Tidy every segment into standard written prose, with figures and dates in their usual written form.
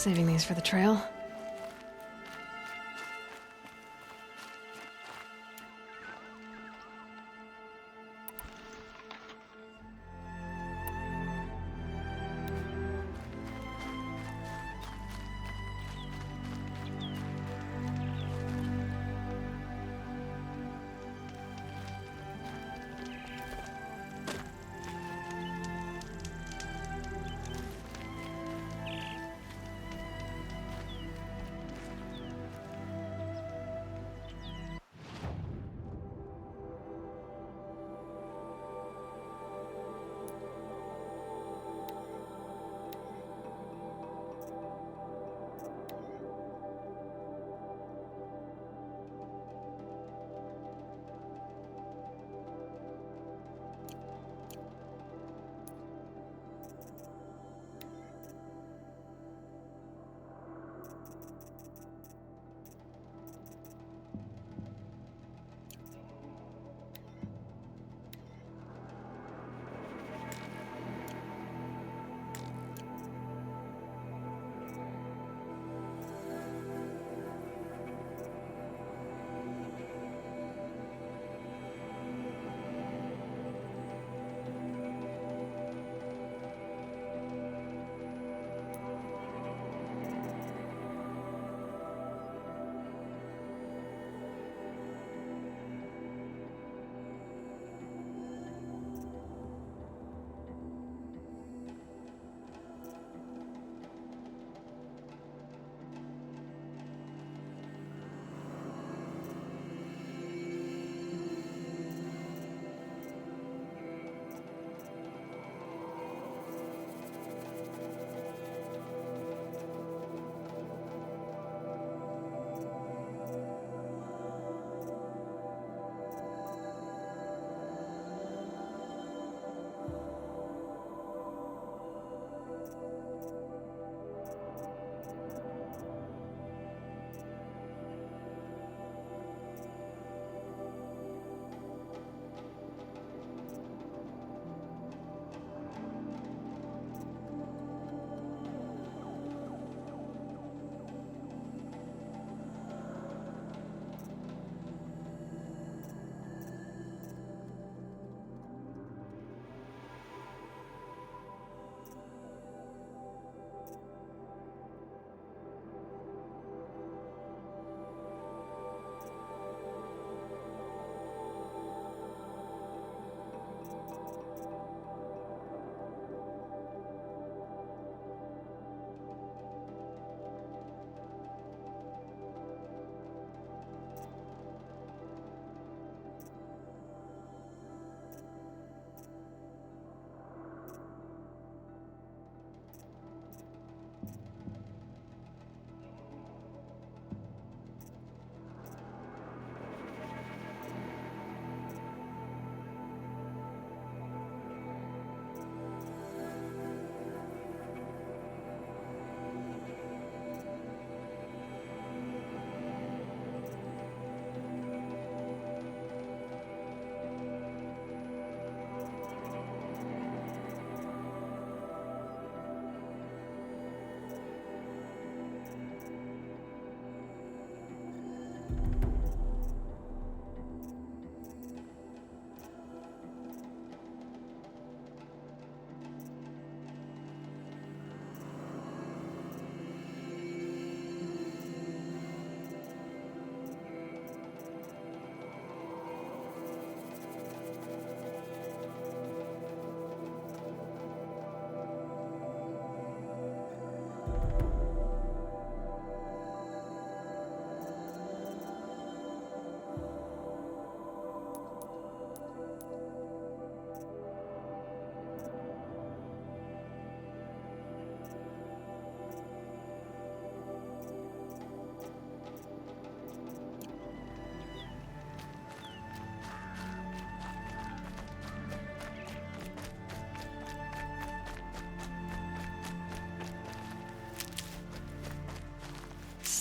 Saving these for the trail.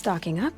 Stocking up.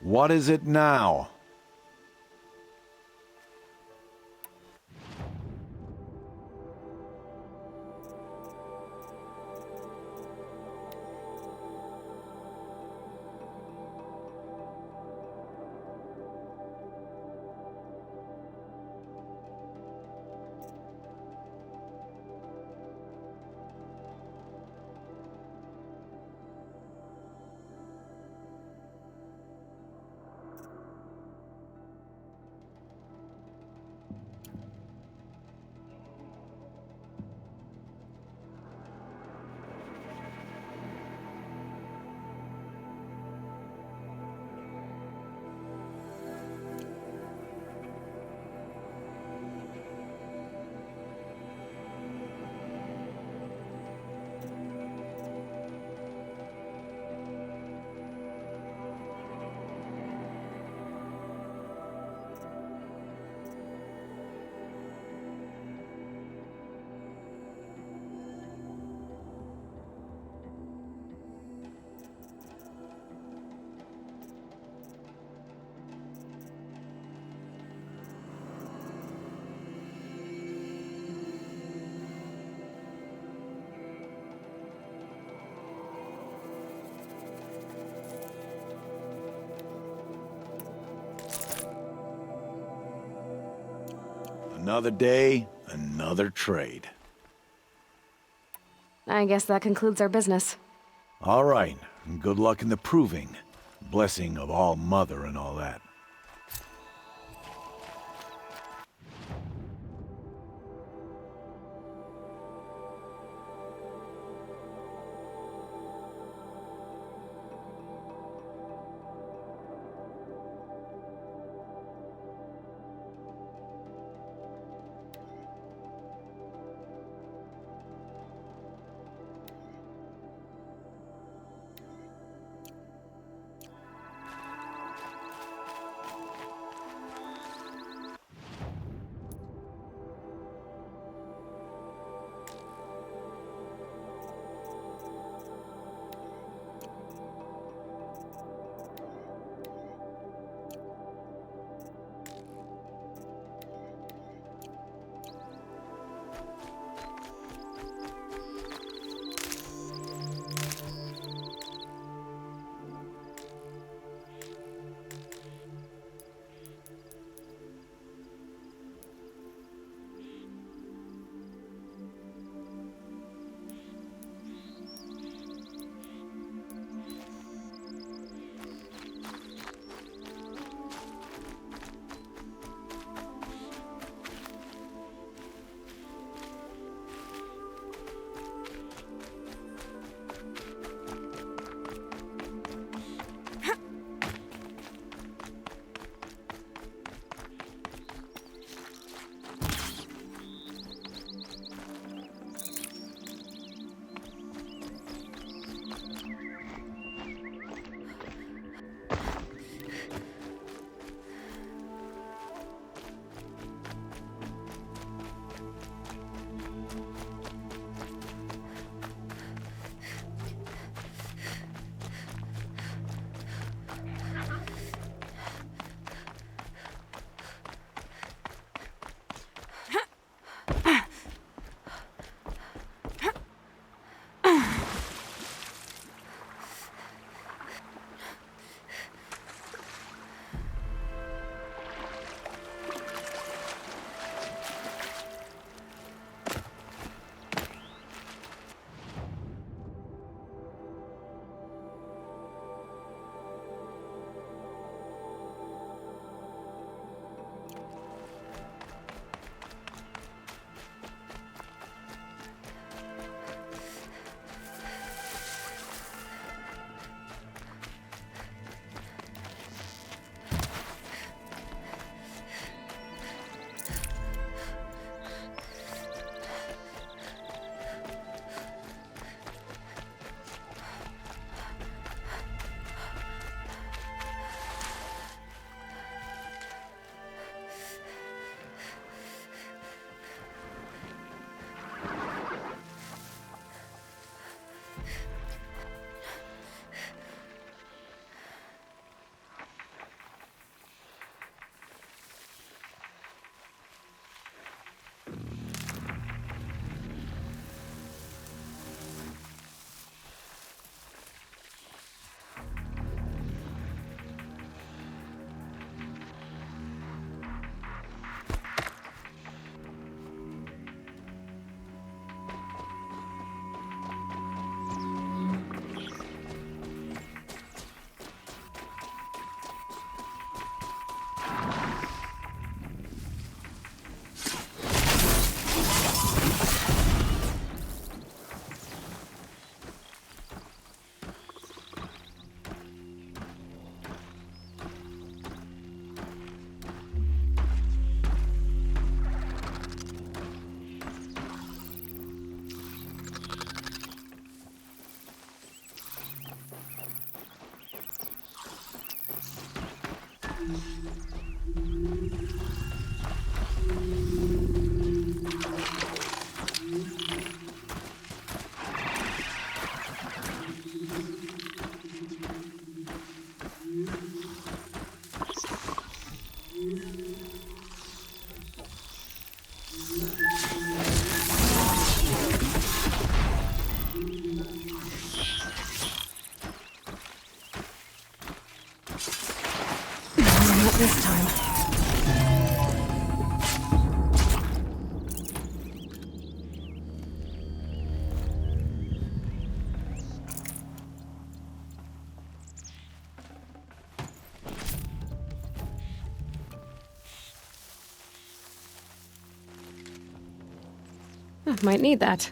What is it now? Another day, another trade. I guess that concludes our business. All right, and good luck in the proving. Blessing of All Mother and all that. Not this time. Might need that.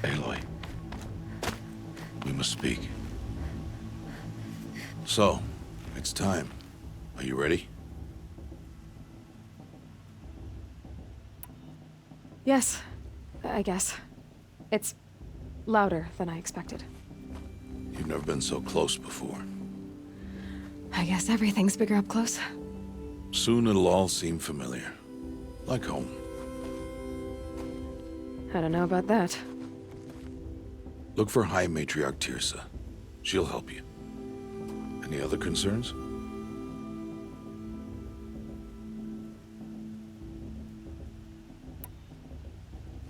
Aloy, we must speak. So, it's time. Are you ready? Yes, I guess. It's louder than I expected. You've never been so close before. I guess everything's bigger up close. Soon it'll all seem familiar. Like home. I don't know about that. Look for High Matriarch Tirsa. She'll help you. Any other concerns?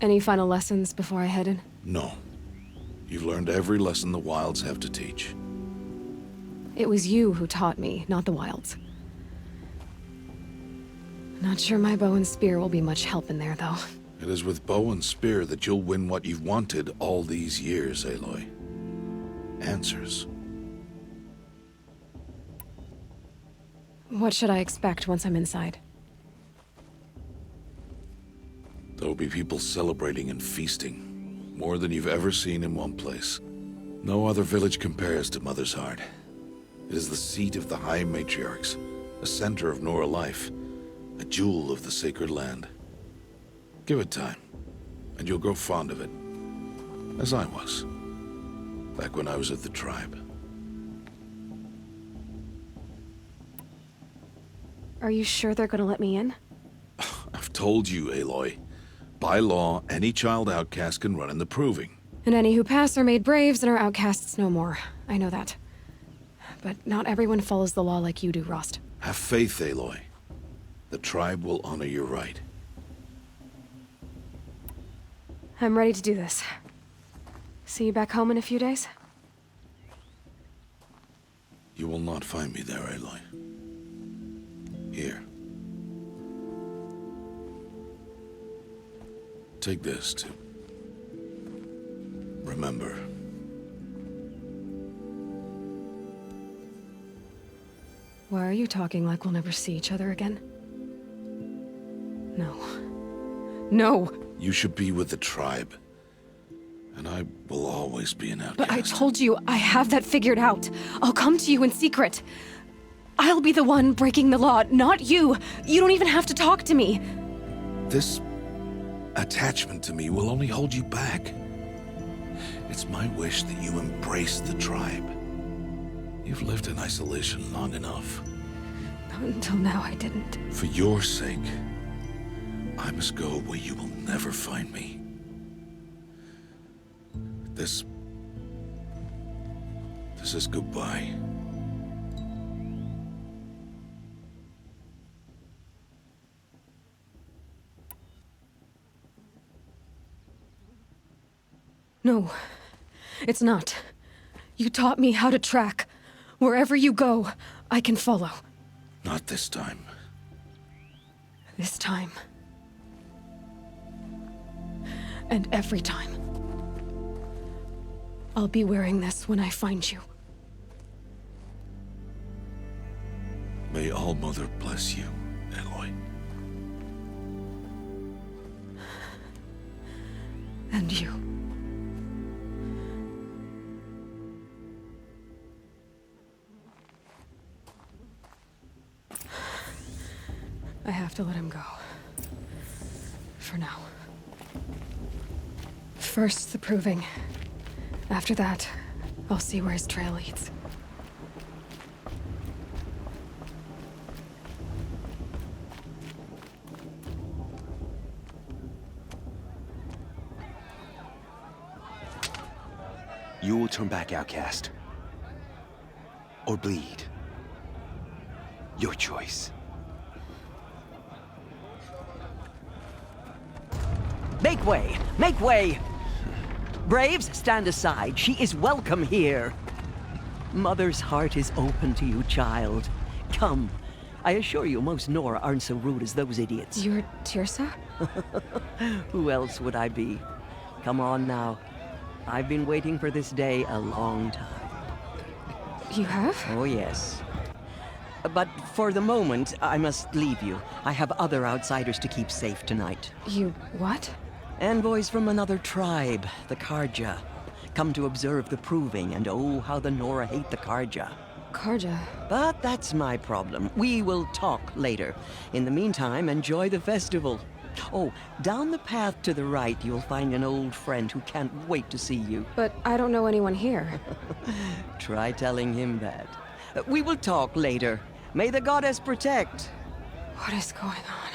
Any final lessons before I head in? No. You've learned every lesson the Wilds have to teach. It was you who taught me, not the Wilds. Not sure my bow and spear will be much help in there, though. It is with bow and spear that you'll win what you've wanted all these years, Aloy. Answers. What should I expect once I'm inside? There'll be people celebrating and feasting. More than you've ever seen in one place. No other village compares to Mother's Heart. It is the seat of the High Matriarchs, a center of Nora life, a jewel of the sacred land. Give it time, and you'll grow fond of it. As I was, back when I was at the tribe. Are you sure they're gonna let me in? I've told you, Aloy. By law, any child outcast can run in the proving. And any who pass are made braves and are outcasts no more. I know that. But not everyone follows the law like you do, Rost. Have faith, Aloy. The tribe will honor your right. I'm ready to do this. See you back home in a few days? You will not find me there, Aloy. Here. Take this to remember. Why are you talking like we'll never see each other again? No. No! You should be with the tribe. And I will always be an outcast. But I told you, I have that figured out. I'll come to you in secret. I'll be the one breaking the law, not you. You don't even have to talk to me. This attachment to me will only hold you back. It's my wish that you embrace the tribe. You've lived in isolation long enough. Until now, I didn't. For your sake, I must go where you will never find me. This is goodbye. No, it's not. You taught me how to track. Wherever you go, I can follow. Not this time. This time. And every time. I'll be wearing this when I find you. May All Mother bless you, Aloy. And you. I have to let him go. For now. First, the proving. After that, I'll see where his trail leads. You will turn back, outcast. Or bleed. Your choice. Make way! Make way! Braves, stand aside. She is welcome here. Mother's heart is open to you, child. Come. I assure you, most Nora aren't so rude as those idiots. You're Tirsa? Who else would I be? Come on now. I've been waiting for this day a long time. You have? Oh, yes. But for the moment, I must leave you. I have other outsiders to keep safe tonight. You what? Envoys from another tribe, the Karja. Come to observe the proving, and oh, how the Nora hate the Karja. Karja. But that's my problem. We will talk later. In the meantime, enjoy the festival. Oh, down the path to the right, you'll find an old friend who can't wait to see you. But I don't know anyone here. Try telling him that. We will talk later. May the goddess protect. What is going on?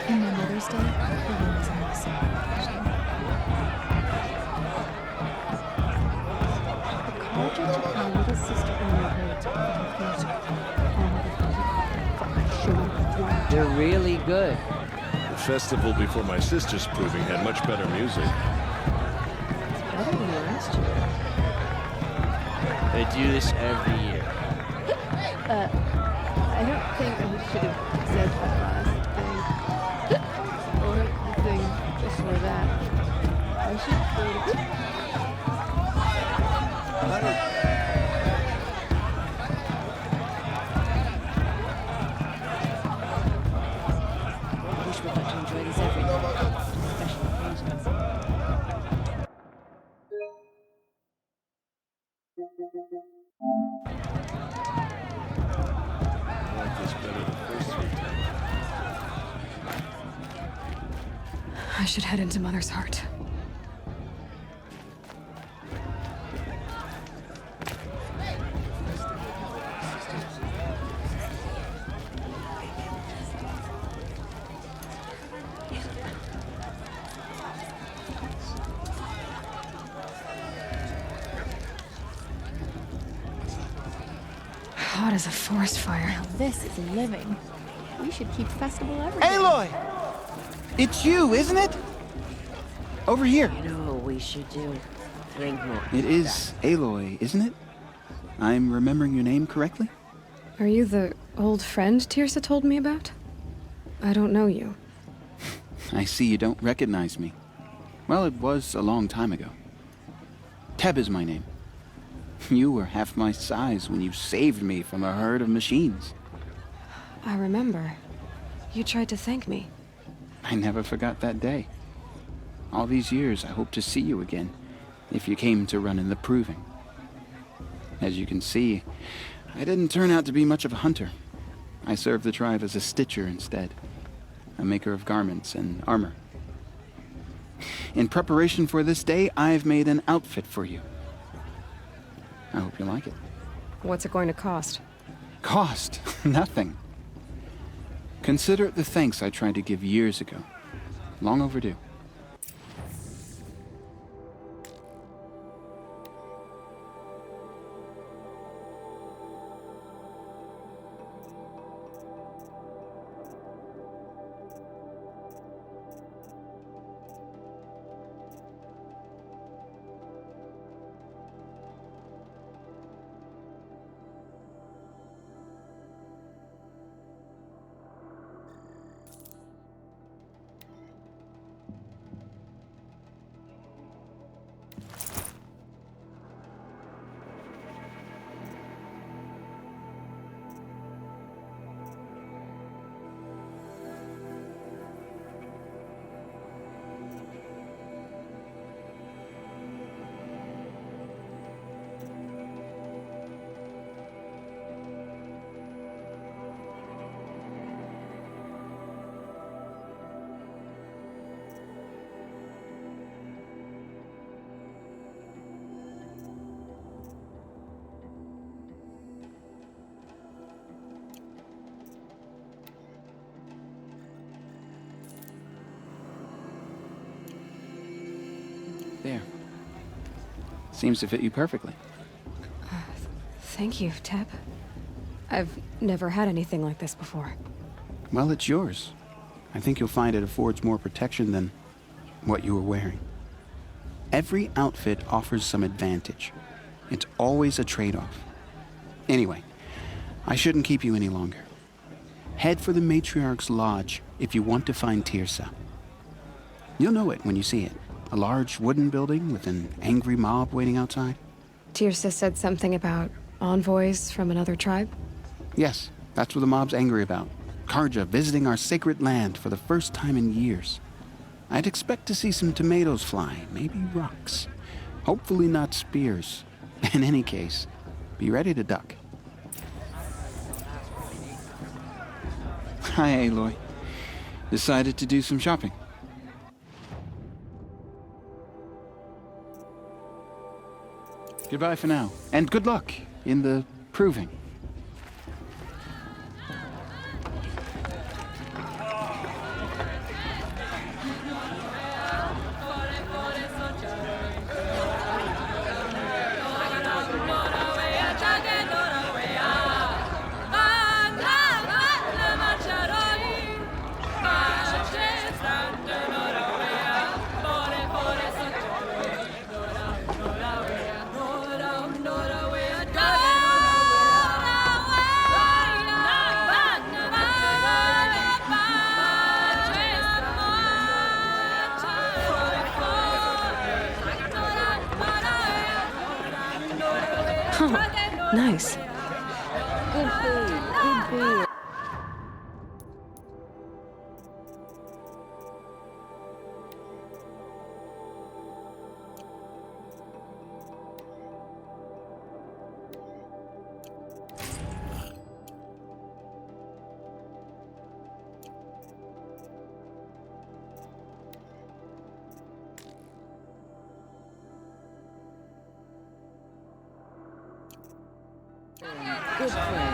In my Mother's Day, everyone was on the same page. The Karja took my little sister and made her to the future. And the showed They're really good. The festival before my sister's proving had much better music. better than last year. They do this every year. I don't think I should have said that last thing. Or the thing before that. I should I wish we got to enjoy this every night. Special occasions. I like this better the first 3 times. I should head into Mother's Heart. Hot as a forest fire. Now this is living. We should keep festival every day. Aloy! It's you, isn't it? Over here. You know what we should do? Drink more. It is Aloy, isn't it? I'm remembering your name correctly? Are you the old friend Tirsa told me about? I don't know you. I see you don't recognize me. Well, it was a long time ago. Teb is my name. You were half my size when you saved me from a herd of machines. I remember. You tried to thank me. I never forgot that day. All these years, I hope to see you again, if you came to run in the proving. As you can see, I didn't turn out to be much of a hunter. I served the tribe as a stitcher instead, a maker of garments and armor. In preparation for this day, I've made an outfit for you. I hope you like it. What's it going to cost? Cost? Nothing. Consider it the thanks I tried to give years ago. Long overdue. There. Seems to fit you perfectly. Thank you, Teb. I've never had anything like this before. Well, it's yours. I think you'll find it affords more protection than what you were wearing. Every outfit offers some advantage. It's always a trade-off. Anyway, I shouldn't keep you any longer. Head for the Matriarch's Lodge if you want to find Tirsa. You'll know it when you see it. A large wooden building with an angry mob waiting outside. Tirsa said something about envoys from another tribe? Yes, that's what the mob's angry about. Karja visiting our sacred land for the first time in years. I'd expect to see some tomatoes fly, maybe rocks. Hopefully not spears. In any case, be ready to duck. Hi, Aloy. Decided to do some shopping. Goodbye for now, and good luck in the proving. Oh, nice. Good food. Good beer. Good food.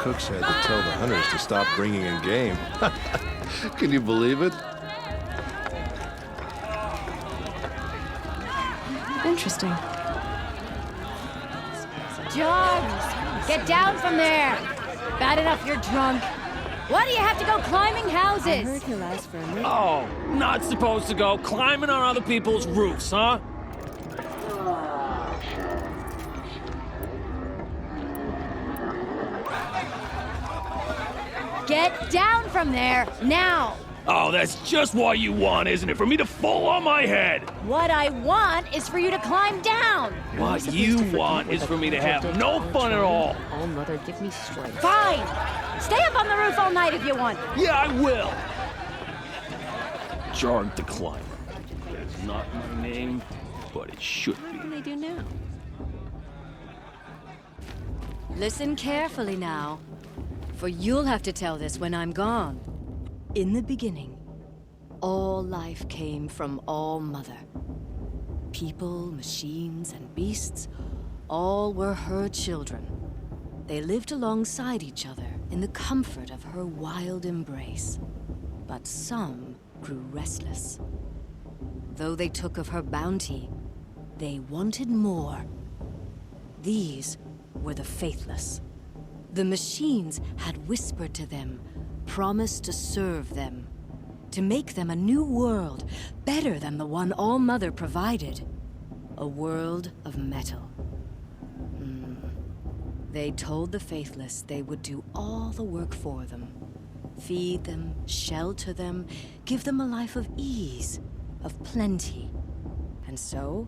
cooks had to tell the hunters to stop bringing in game. Can you believe it? Interesting. John, get down from there. Bad enough you're drunk. Why do you have to go climbing I houses? heard he'll ask for a minute. Oh, not supposed to go climbing on other people's roofs, huh? Get down from there, now! Oh, that's just what you want, isn't it? For me to fall on my head. What I want is for you to climb down! What you want is for me to have no fun at all. Oh, Mother, give me strength. Fine! Stay up on the roof all night if you want. Yeah, I will. Jarg the Climber. That's not my name, but it should What be. can they do now? Listen carefully now, for you'll have to tell this when I'm gone. In the beginning, all life came from All Mother. People, machines, and beasts, all were her children. They lived alongside each other in the comfort of her wild embrace. But some grew restless. Though they took of her bounty, they wanted more. These were the faithless. The machines had whispered to them, promised to serve them, to make them a new world, better than the one All Mother provided. A world of metal. They told the faithless they would do all the work for them. Feed them, shelter them, give them a life of ease, of plenty. And so,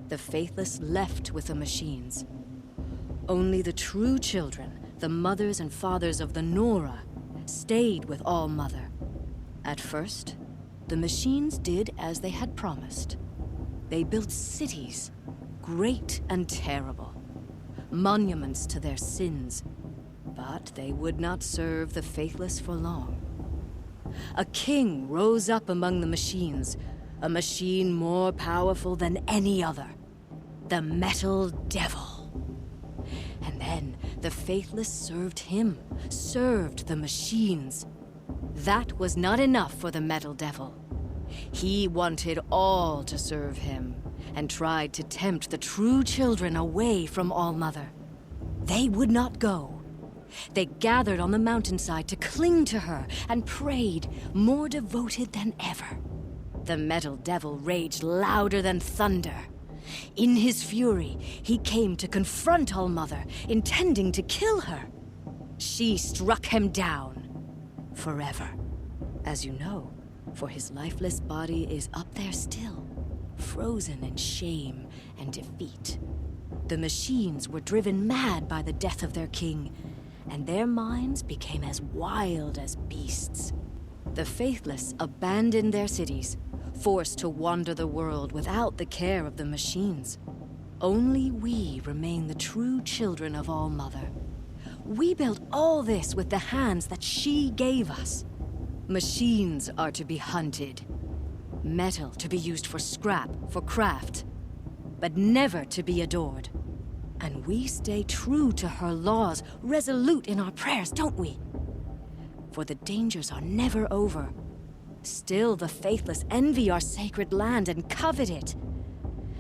the faithless left with the machines. Only the true children, the mothers and fathers of the Nora, stayed with All Mother. At first, the machines did as they had promised. They built cities, great and terrible, monuments to their sins, but they would not serve the faithless for long. A king rose up among the machines, a machine more powerful than any other, the Metal Devil. And then the faithless served him, served the machines. That was not enough for the Metal Devil. He wanted all to serve him, and tried to tempt the true children away from All Mother. They would not go. They gathered on the mountainside to cling to her and prayed, more devoted than ever. The Metal Devil raged louder than thunder. In his fury, he came to confront All Mother, intending to kill her. She struck him down. Forever. As you know, for his lifeless body is up there still, frozen in shame and defeat. The machines were driven mad by the death of their king, and their minds became as wild as beasts. The faithless abandoned their cities, forced to wander the world without the care of the machines. Only we remain the true children of All Mother. We built all this with the hands that she gave us. Machines are to be hunted. Metal to be used for scrap, for craft. But never to be adored. And we stay true to her laws, resolute in our prayers, don't we? For the dangers are never over. Still the faithless envy our sacred land and covet it.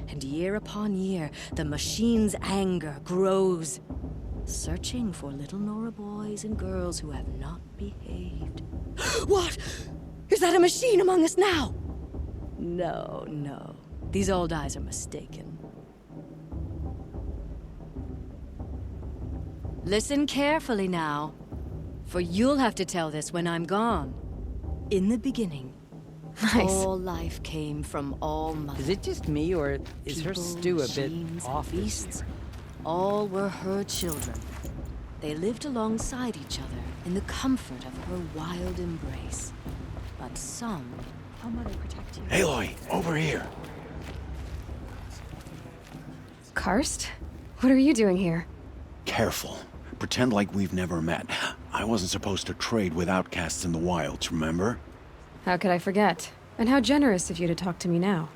And year upon year, the machine's anger grows, searching for little Nora boys and girls who have not behaved. What? Is that a machine among us now? No, no. These old eyes are mistaken. Listen carefully now, for you'll have to tell this when I'm gone. In the beginning, all life came from All Mother. Is it just me, or is her People, stew a bit machines, off? and beasts, all were her children. They lived alongside each other in the comfort of her wild embrace. But some... How Mother protect you? Aloy, over here. Karst? What are you doing here? Careful. Pretend like we've never met. I wasn't supposed to trade with outcasts in the wilds, remember? How could I forget? And how generous of you to talk to me now.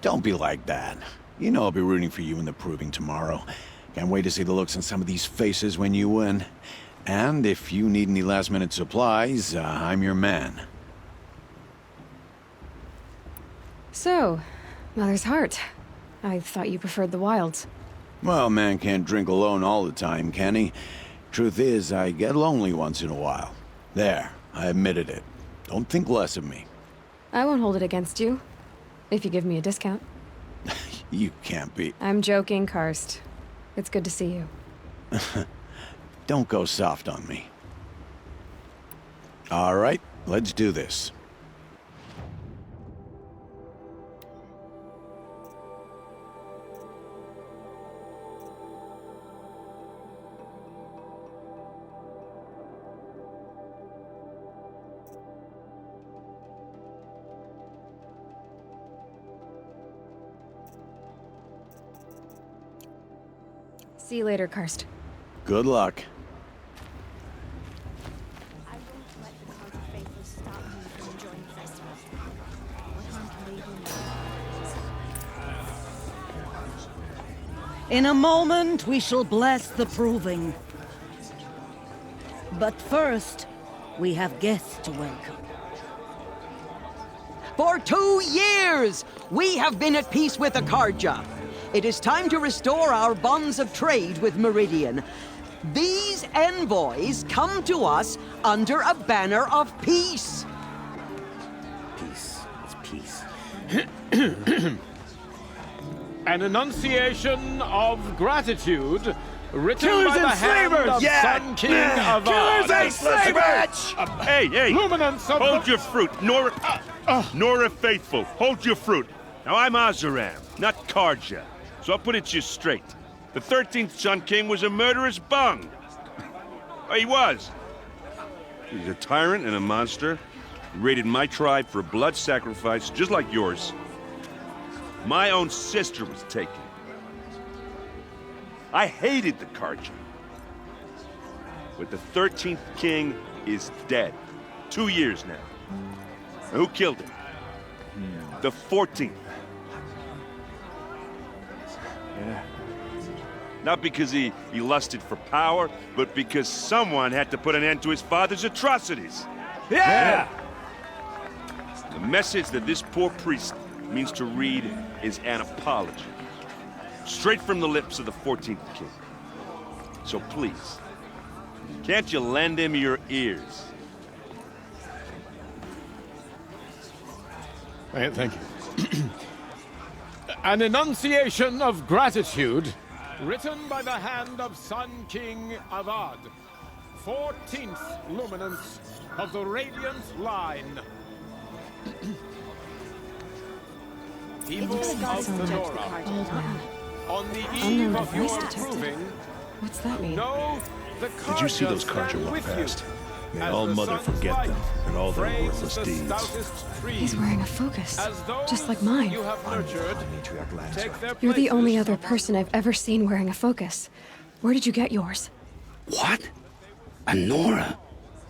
Don't be like that. You know I'll be rooting for you in the proving tomorrow. Can't wait to see the looks on some of these faces when you win. And if you need any last-minute supplies, I'm your man. So, Mother's Heart. I thought you preferred the wilds. Well, man can't drink alone all the time, can he? Truth is, I get lonely once in a while. There, I admitted it. Don't think less of me. I won't hold it against you. If you give me a discount. You can't be... I'm joking, Karst. It's good to see you. Don't go soft on me. All right, let's do this. See you later, Karst. Good luck. In a moment, we shall bless the proving. But first, we have guests to welcome. For 2 years, we have been at peace with Akarja. It is time to restore our bonds of trade with Meridian. These envoys come to us under a banner of peace. Peace. It's peace. An enunciation of gratitude written Killers by the and hand slavers! of Yeah! Sun King Yeah! of Killers Ard. and slavers! Hey, hey! Luminance of Hold the... your fruit, Nora Faithful. Hold your fruit. Now, I'm Azaram, not Karja. So I'll put it to you straight. The 13th Sun King was a murderous bung. He was. He's a tyrant and a monster. He raided my tribe for a blood sacrifice, just like yours. My own sister was taken. I hated the Karja. But the 13th king is dead. 2 years now. And who killed him? The 14th. Yeah. Not because he lusted for power, but because someone had to put an end to his father's atrocities. Yeah! The message that this poor priest means to read is an apology. Straight from the lips of the 14th king. So please, can't you lend him your ears? Thank you. An enunciation of gratitude written by the hand of Sun King Avad, 14th luminance of the Radiant Line. People of the Nora, Old man. on the Unknown eve of device your detected. proving, What's that mean? know the Did you see those Karja Karja stand walk with past? you. May As all the mother sun's forget light them and all their frames worthless the deeds. stoutest trees. He's wearing a focus, As those just like mine. you have nurtured, take their You're the only places. other person I've ever seen wearing a focus. Where did you get yours? What? A Nora?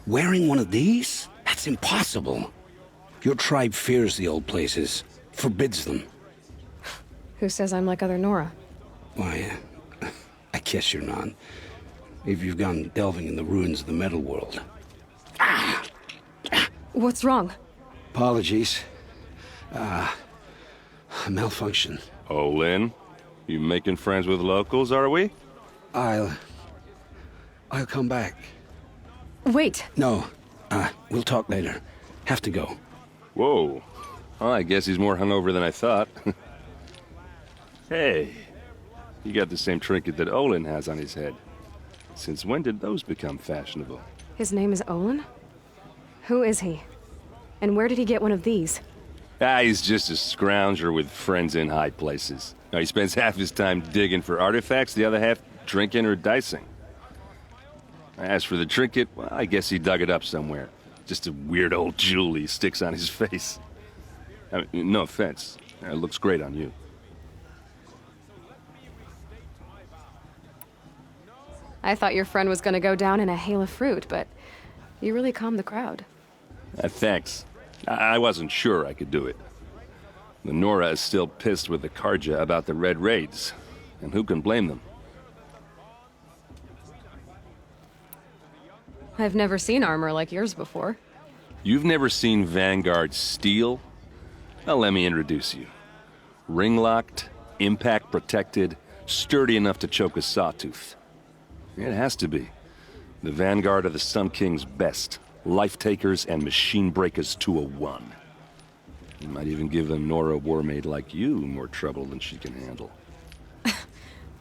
Wearing one of these? That's impossible. Your tribe fears the old places, forbids them. Who says I'm like other Nora? Why, I guess you're not. If you've gone delving in the ruins of the metal world. What's wrong? Apologies. A malfunction. Oh, Lynn? You making friends with locals, are we? I'll come back. Wait. No, we'll talk later. Have to go. Whoa. Well, I guess he's more hungover than I thought. Hey, you got the same trinket that Olin has on his head. Since when did those become fashionable? His name is Olin? Who is he? And where did he get one of these? He's just a scrounger with friends in high places. Now, he spends half his time digging for artifacts, the other half drinking or dicing. As for the trinket, well, I guess he dug it up somewhere. Just a weird old jewel he sticks on his face. I mean, no offense. It looks great on you. I thought your friend was gonna go down in a hail of fruit, but you really calmed the crowd. Thanks. I wasn't sure I could do it. The Nora is still pissed with the Karja about the Red Raids, and who can blame them? I've never seen armor like yours before. You've never seen Vanguard steel? Well, let me introduce you. Ring-locked, impact-protected, sturdy enough to choke a sawtooth. It has to be. The Vanguard are the Sun King's best. Life-takers and machine breakers to a one. You might even give a Nora warmaid like you more trouble than she can handle.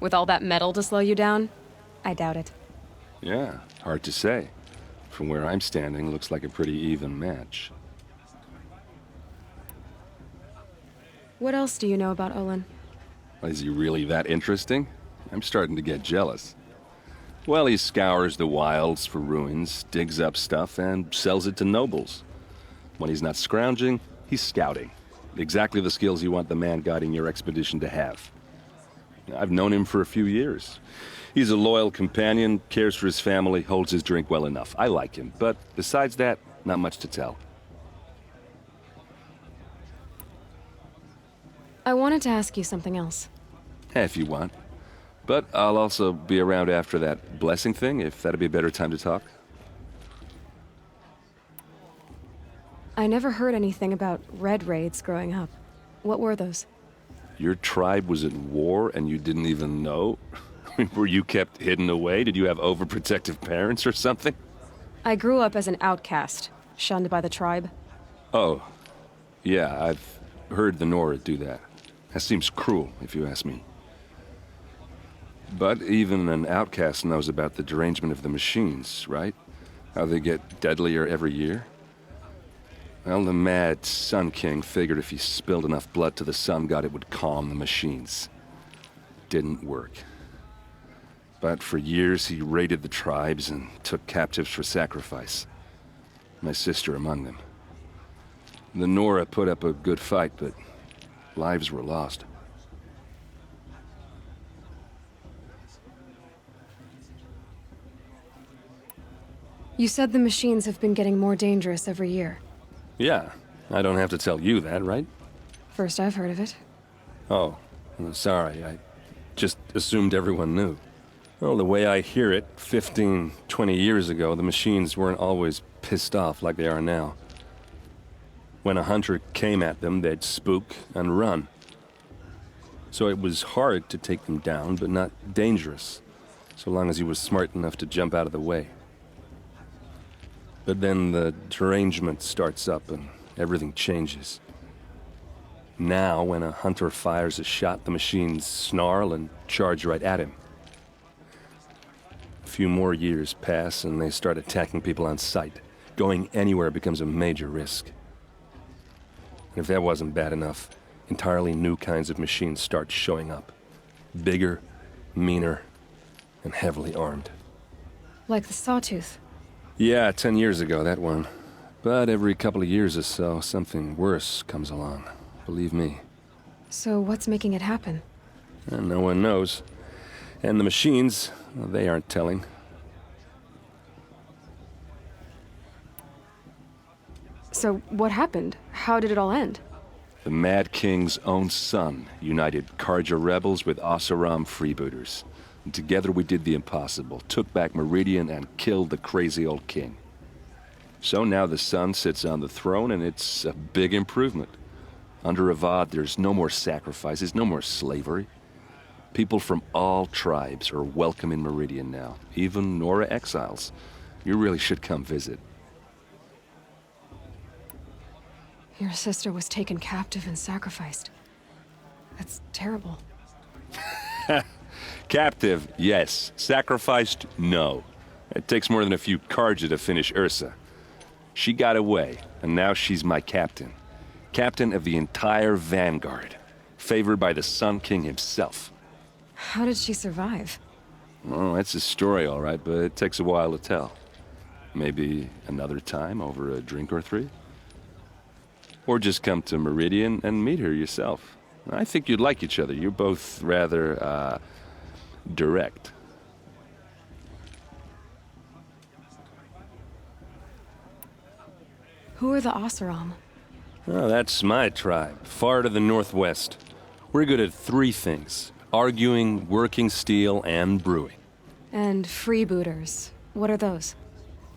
With all that metal to slow you down? I doubt it. Yeah, hard to say. From where I'm standing, looks like a pretty even match. What else do you know about Olin? Is he really that interesting? I'm starting to get jealous. Well, he scours the wilds for ruins, digs up stuff, and sells it to nobles. When he's not scrounging, he's scouting. Exactly the skills you want the man guiding your expedition to have. I've known him for a few years. He's a loyal companion, cares for his family, holds his drink well enough. I like him, but besides that, not much to tell. I wanted to ask you something else. If you want. But I'll also be around after that blessing thing, if that'd be a better time to talk. I never heard anything about red raids growing up. What were those? Your tribe was at war and you didn't even know? Were you kept hidden away? Did you have overprotective parents or something? I grew up as an outcast, shunned by the tribe. Oh, yeah, I've heard the Nora do that. That seems cruel, if you ask me. But even an outcast knows about the derangement of the machines, right? How they get deadlier every year? Well, the mad Sun King figured if he spilled enough blood to the Sun God, it would calm the machines. Didn't work. But for years, he raided the tribes and took captives for sacrifice. My sister among them. The Nora put up a good fight, but lives were lost. You said the machines have been getting more dangerous every year. Yeah, I don't have to tell you that, right? First I've heard of it. Oh, sorry, I just assumed everyone knew. Well, the way I hear it, 15, 20 years ago, the machines weren't always pissed off like they are now. When a hunter came at them, they'd spook and run. So it was hard to take them down, but not dangerous, so long as he was smart enough to jump out of the way. But then the derangement starts up and everything changes. Now, when a hunter fires a shot, the machines snarl and charge right at him. A few more years pass and they start attacking people on sight. Going anywhere becomes a major risk. And if that wasn't bad enough, entirely new kinds of machines start showing up. Bigger, meaner, and heavily armed. Like the Sawtooth. Yeah, 10 years ago, that one. But every couple of years or so, something worse comes along. Believe me. So what's making it happen? And no one knows. And the machines, well, they aren't telling. So what happened? How did it all end? The Mad King's own son united Karja rebels with Oseram freebooters. And together we did the impossible, took back Meridian and killed the crazy old king. So now the son sits on the throne and it's a big improvement. Under Avad, there's no more sacrifices, no more slavery. People from all tribes are welcome in Meridian now, even Nora exiles. You really should come visit. Your sister was taken captive and sacrificed. That's terrible. Captive, yes. Sacrificed, no. It takes more than a few Karja to finish Ursa. She got away, and now she's my captain. Captain of the entire Vanguard. Favored by the Sun King himself. How did she survive? Oh, that's a story, all right, but it takes a while to tell. Maybe another time over a drink or three? Or just come to Meridian and meet her yourself. I think you'd like each other. You're both rather, direct. Who are the Oseram? Oh, that's my tribe, far to the northwest. We're good at three things: arguing, working steel, and brewing. And freebooters. What are those?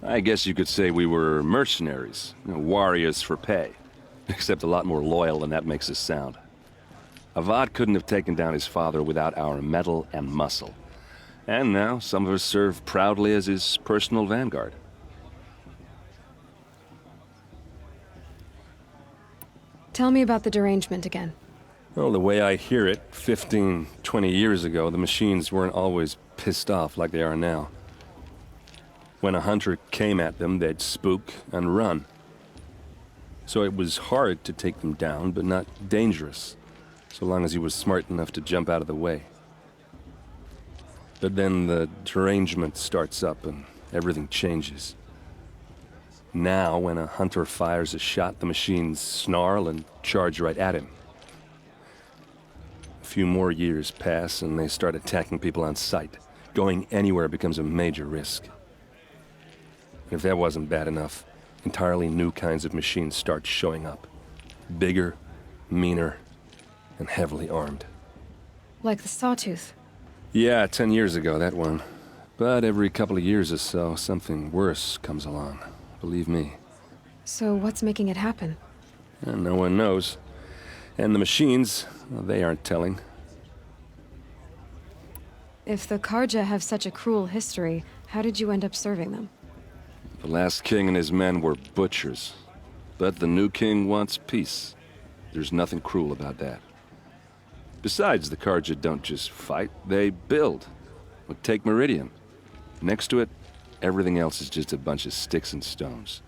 I guess you could say we were mercenaries, warriors for pay. Except a lot more loyal than that makes us sound. Avad couldn't have taken down his father without our metal and muscle. And now some of us serve proudly as his personal vanguard. Tell me about the derangement again. Well, the way I hear it, 15, 20 years ago, the machines weren't always pissed off like they are now. When a hunter came at them, they'd spook and run. So it was hard to take them down, but not dangerous, so long as he was smart enough to jump out of the way. But then the derangement starts up and everything changes. Now, when a hunter fires a shot, the machines snarl and charge right at him. A few more years pass and they start attacking people on sight. Going anywhere becomes a major risk. If that wasn't bad enough, entirely new kinds of machines start showing up. Bigger, meaner, and heavily armed. Like the Sawtooth. Yeah, 10 years ago, that one. But every couple of years or so, something worse comes along. Believe me. So what's making it happen? And no one knows. And the machines, well, they aren't telling. If the Karja have such a cruel history, how did you end up serving them? The last king and his men were butchers. But the new king wants peace. There's nothing cruel about that. Besides, the Karja don't just fight, they build. Well, take Meridian. Next to it, everything else is just a bunch of sticks and stones.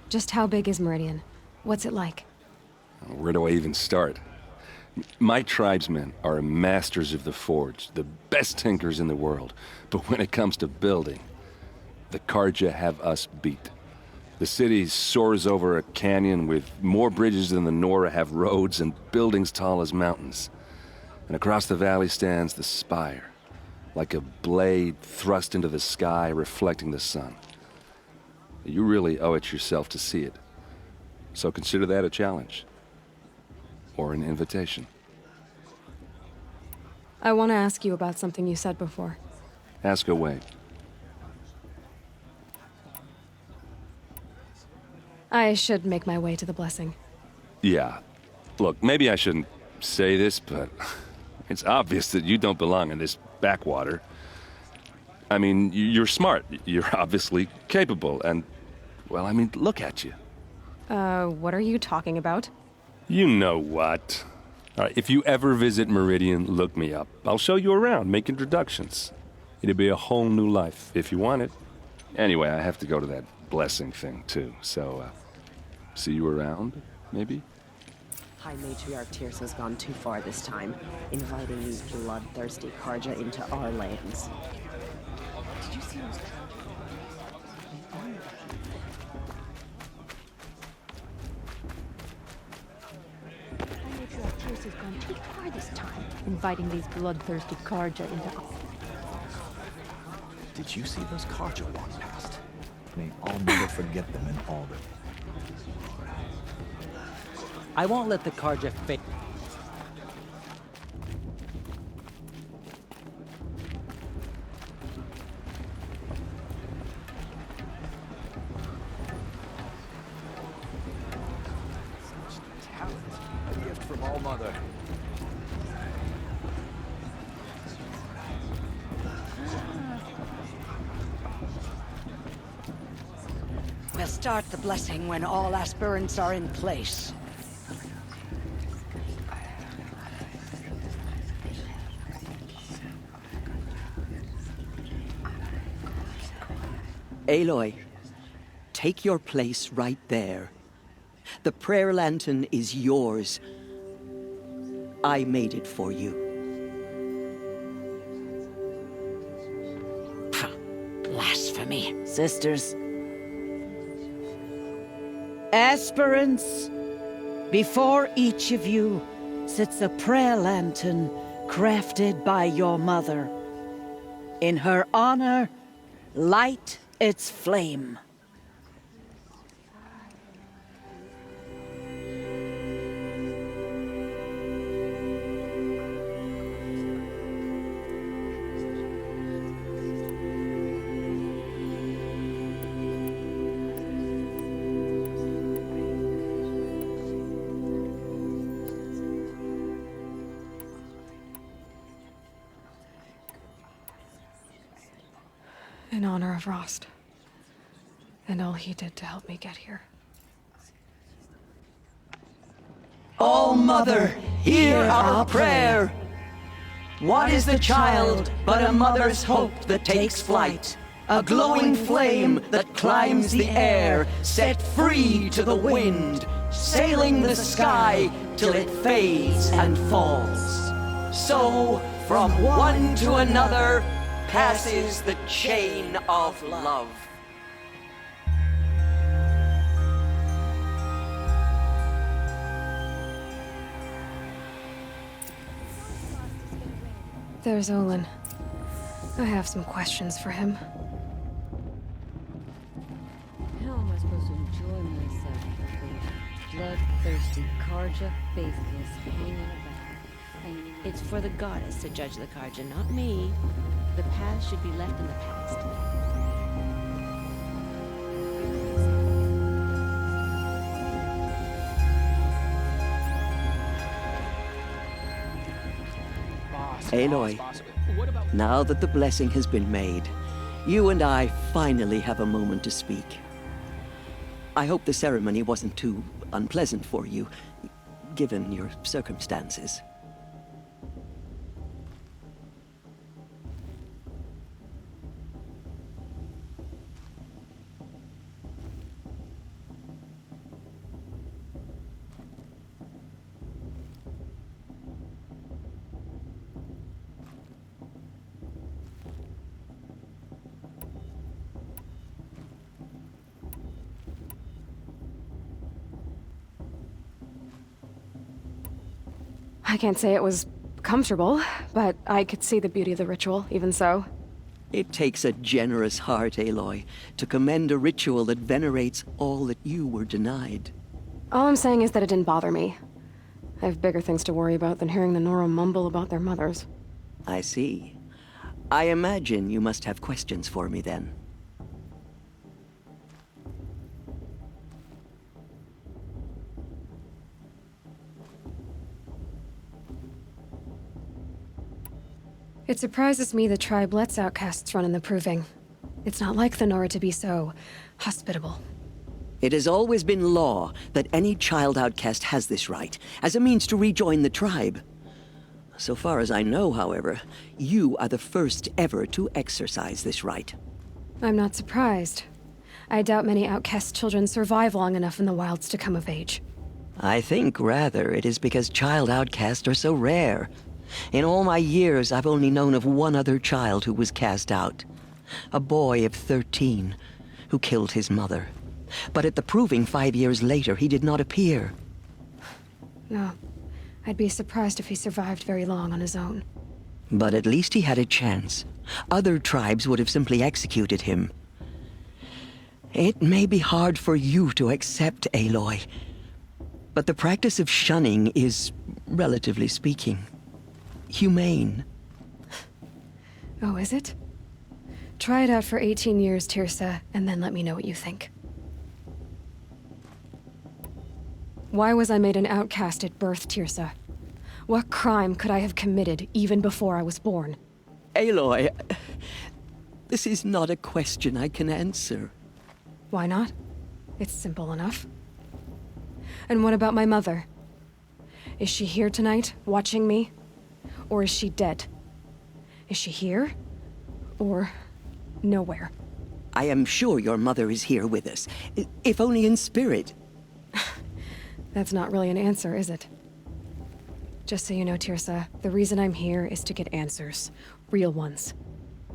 Just how big is Meridian? What's it like? Where do I even start? My tribesmen are masters of the forge, the best tinkers in the world. But when it comes to building, the Karja have us beat. The city soars over a canyon with more bridges than the Nora have roads and buildings tall as mountains. And across the valley stands the spire, like a blade thrust into the sky reflecting the sun. You really owe it yourself to see it. So consider that a challenge. Or an invitation. I want to ask you about something you said before. Ask away. I should make my way to the blessing. Yeah. Look, maybe I shouldn't say this, but it's obvious that you don't belong in this backwater. I mean, you're smart. You're obviously capable, and, well, I mean, look at you. What are you talking about? You know what. All right, if you ever visit Meridian, look me up. I'll show you around, make introductions. It'll be a whole new life, if you want it. Anyway, I have to go to that blessing thing, too, so, see you around, maybe? High Matriarch Tyr's has gone too far this time, inviting these bloodthirsty Karja into our lands. Did you see those? High Matriarch Tyr's has gone too far this time, inviting these bloodthirsty Karja into. Did you see those Karja walk past? May I'll never forget them in Alden. I won't let the Karja fake. A gift from All Mother. We'll start the blessing when all aspirants are in place. Aloy, take your place right there. The prayer lantern is yours. I made it for you. Blasphemy, sisters. Aspirants, before each of you sits a prayer lantern crafted by your mother. In her honor, light its flame. In honor of Rost. And all he did to help me get here. O Mother, hear our prayer! What is the child but a mother's hope that takes flight? A glowing flame that climbs the air, set free to the wind, sailing the sky till it fades and falls. So, from one to another, passes the chain of love. There's Olin. I have some questions for him. How am I supposed to enjoy myself with bloodthirsty Karja faithless hanging about? It's for the goddess to judge the Karja, not me. The past should be left in the past. Aloy, now that the blessing has been made, you and I finally have a moment to speak. I hope the ceremony wasn't too unpleasant for you, given your circumstances. I can't say it was comfortable, but I could see the beauty of the ritual, even so. It takes a generous heart, Aloy, to commend a ritual that venerates all that you were denied. All I'm saying is that it didn't bother me. I have bigger things to worry about than hearing the Nora mumble about their mothers. I see. I imagine you must have questions for me then. It surprises me the tribe lets outcasts run in the Proving. It's not like the Nora to be so hospitable. It has always been law that any child outcast has this right, as a means to rejoin the tribe. So far as I know, however, you are the first ever to exercise this right. I'm not surprised. I doubt many outcast children survive long enough in the wilds to come of age. I think, rather, it is because child outcasts are so rare. In all my years, I've only known of one other child who was cast out. A boy of 13, who killed his mother. But at the Proving 5 years later, he did not appear. No. I'd be surprised if he survived very long on his own. But at least he had a chance. Other tribes would have simply executed him. It may be hard for you to accept, Aloy, but the practice of shunning is, relatively speaking, humane. Oh, is it? Try it out for 18 years, Tirsa, and then let me know what you think. Why was I made an outcast at birth, Tirsa? What crime could I have committed even before I was born? Aloy, this is not a question I can answer. Why not? It's simple enough. And what about my mother? Is she here tonight, watching me? Or is she dead? Is she here? Or nowhere? I am sure your mother is here with us, if only in spirit. That's not really an answer, is it? Just so you know, Tirsa, the reason I'm here is to get answers. Real ones.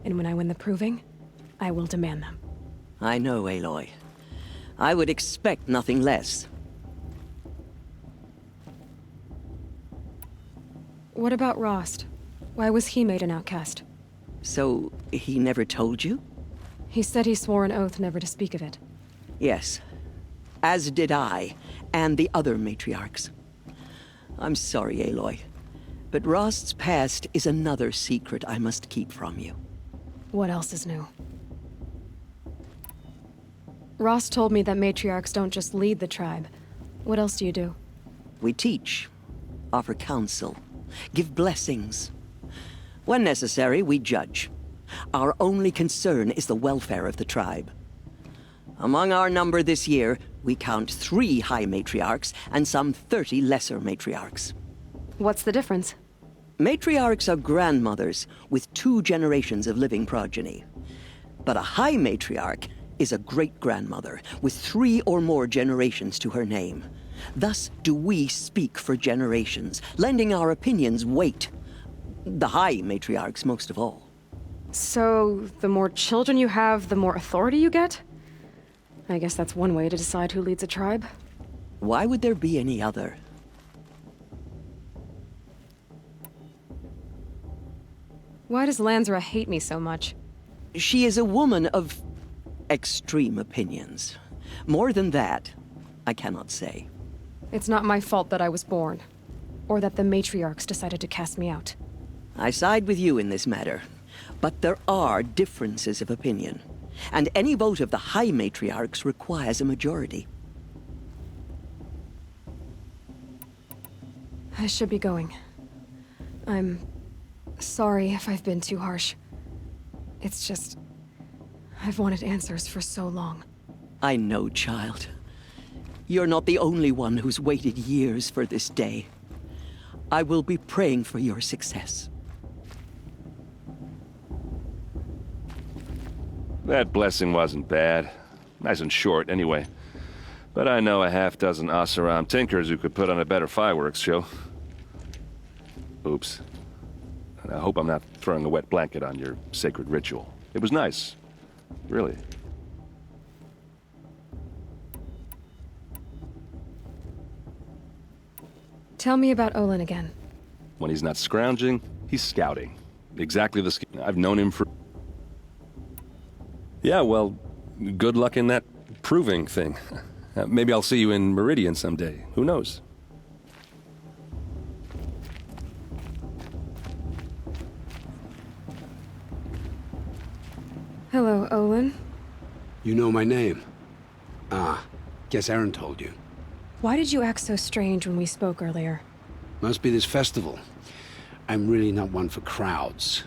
And when I win the Proving, I will demand them. I know, Aloy. I would expect nothing less. What about Rost? Why was he made an outcast? So, he never told you? He said he swore an oath never to speak of it. Yes. As did I, and the other matriarchs. I'm sorry, Aloy, but Rost's past is another secret I must keep from you. What else is new? Rost told me that matriarchs don't just lead the tribe. What else do you do? We teach, offer counsel, give blessings. When necessary, we judge. Our only concern is the welfare of the tribe. Among our number this year, we count 3 high matriarchs and some 30 lesser matriarchs. What's the difference? Matriarchs are grandmothers with 2 generations of living progeny. But a high matriarch is a great-grandmother with 3 or more generations to her name. Thus do we speak for generations, lending our opinions weight. The high matriarchs most of all. So, the more children you have, the more authority you get? I guess that's one way to decide who leads a tribe. Why would there be any other? Why does Lansra hate me so much? She is a woman of extreme opinions. More than that, I cannot say. It's not my fault that I was born, or that the matriarchs decided to cast me out. I side with you in this matter, but there are differences of opinion, and any vote of the high matriarchs requires a majority. I should be going. I'm sorry if I've been too harsh. It's just, I've wanted answers for so long. I know, child. You're not the only one who's waited years for this day. I will be praying for your success. That blessing wasn't bad. Nice and short, anyway. But I know a half-dozen Oseram tinkers who could put on a better fireworks show. Oops. I hope I'm not throwing a wet blanket on your sacred ritual. It was nice. Really. Tell me about Olin again. When he's not scrounging, he's scouting. Exactly the I've known him for... Yeah, well, good luck in that proving thing. Maybe I'll see you in Meridian someday. Who knows? Hello, Olin. You know my name? Ah, guess Aaron told you. Why did you act so strange when we spoke earlier? Must be this festival. I'm really not one for crowds.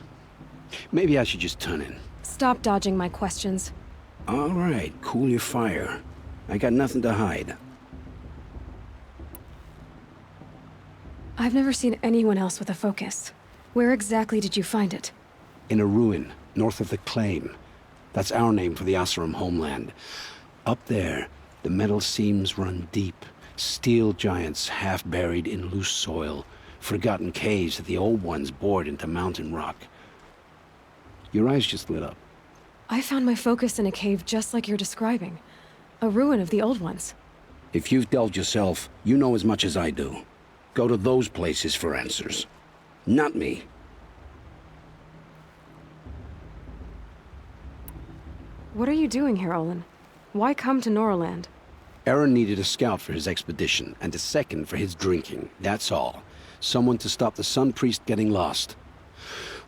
Maybe I should just turn in. Stop dodging my questions. All right, cool your fire. I got nothing to hide. I've never seen anyone else with a focus. Where exactly did you find it? In a ruin, north of the Claim. That's our name for the Oseram homeland. Up there, the metal seams run deep. Steel giants half buried in loose soil. Forgotten caves that the old ones bored into mountain rock. Your eyes just lit up. I found my focus in a cave just like you're describing. A ruin of the old ones. If you've delved yourself, you know as much as I do. Go to those places for answers. Not me. What are you doing here, Olin? Why come to Norland? Aaron needed a scout for his expedition, and a second for his drinking. That's all. Someone to stop the Sun Priest getting lost.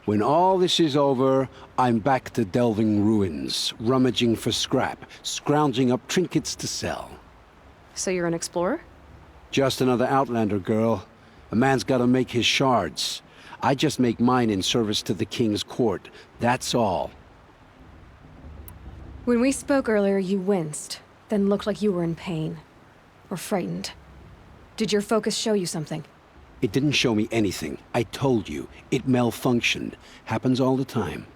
When all this is over, I'm back to delving ruins, rummaging for scrap, scrounging up trinkets to sell. So you're an explorer? Just another Outlander, girl. A man's gotta make his shards. I just make mine in service to the King's court. That's all. When we spoke earlier, you winced, then looked like you were in pain. Or frightened. Did your focus show you something? It didn't show me anything. I told you. It malfunctioned. Happens all the time.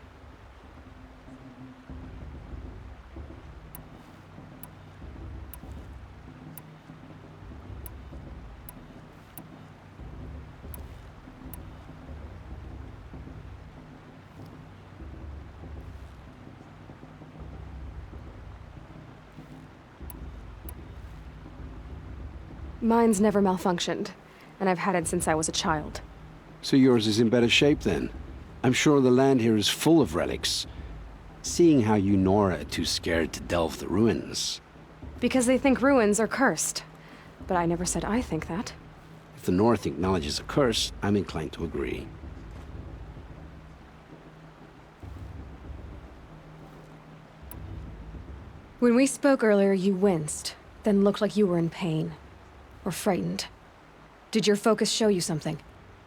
Mine's never malfunctioned, and I've had it since I was a child. So yours is in better shape then? I'm sure the land here is full of relics. Seeing how you Nora are too scared to delve the ruins. Because they think ruins are cursed. But I never said I think that. If the North acknowledges a curse, I'm inclined to agree. When we spoke earlier, you winced, then looked like you were in pain. Or frightened. Did your focus show you something?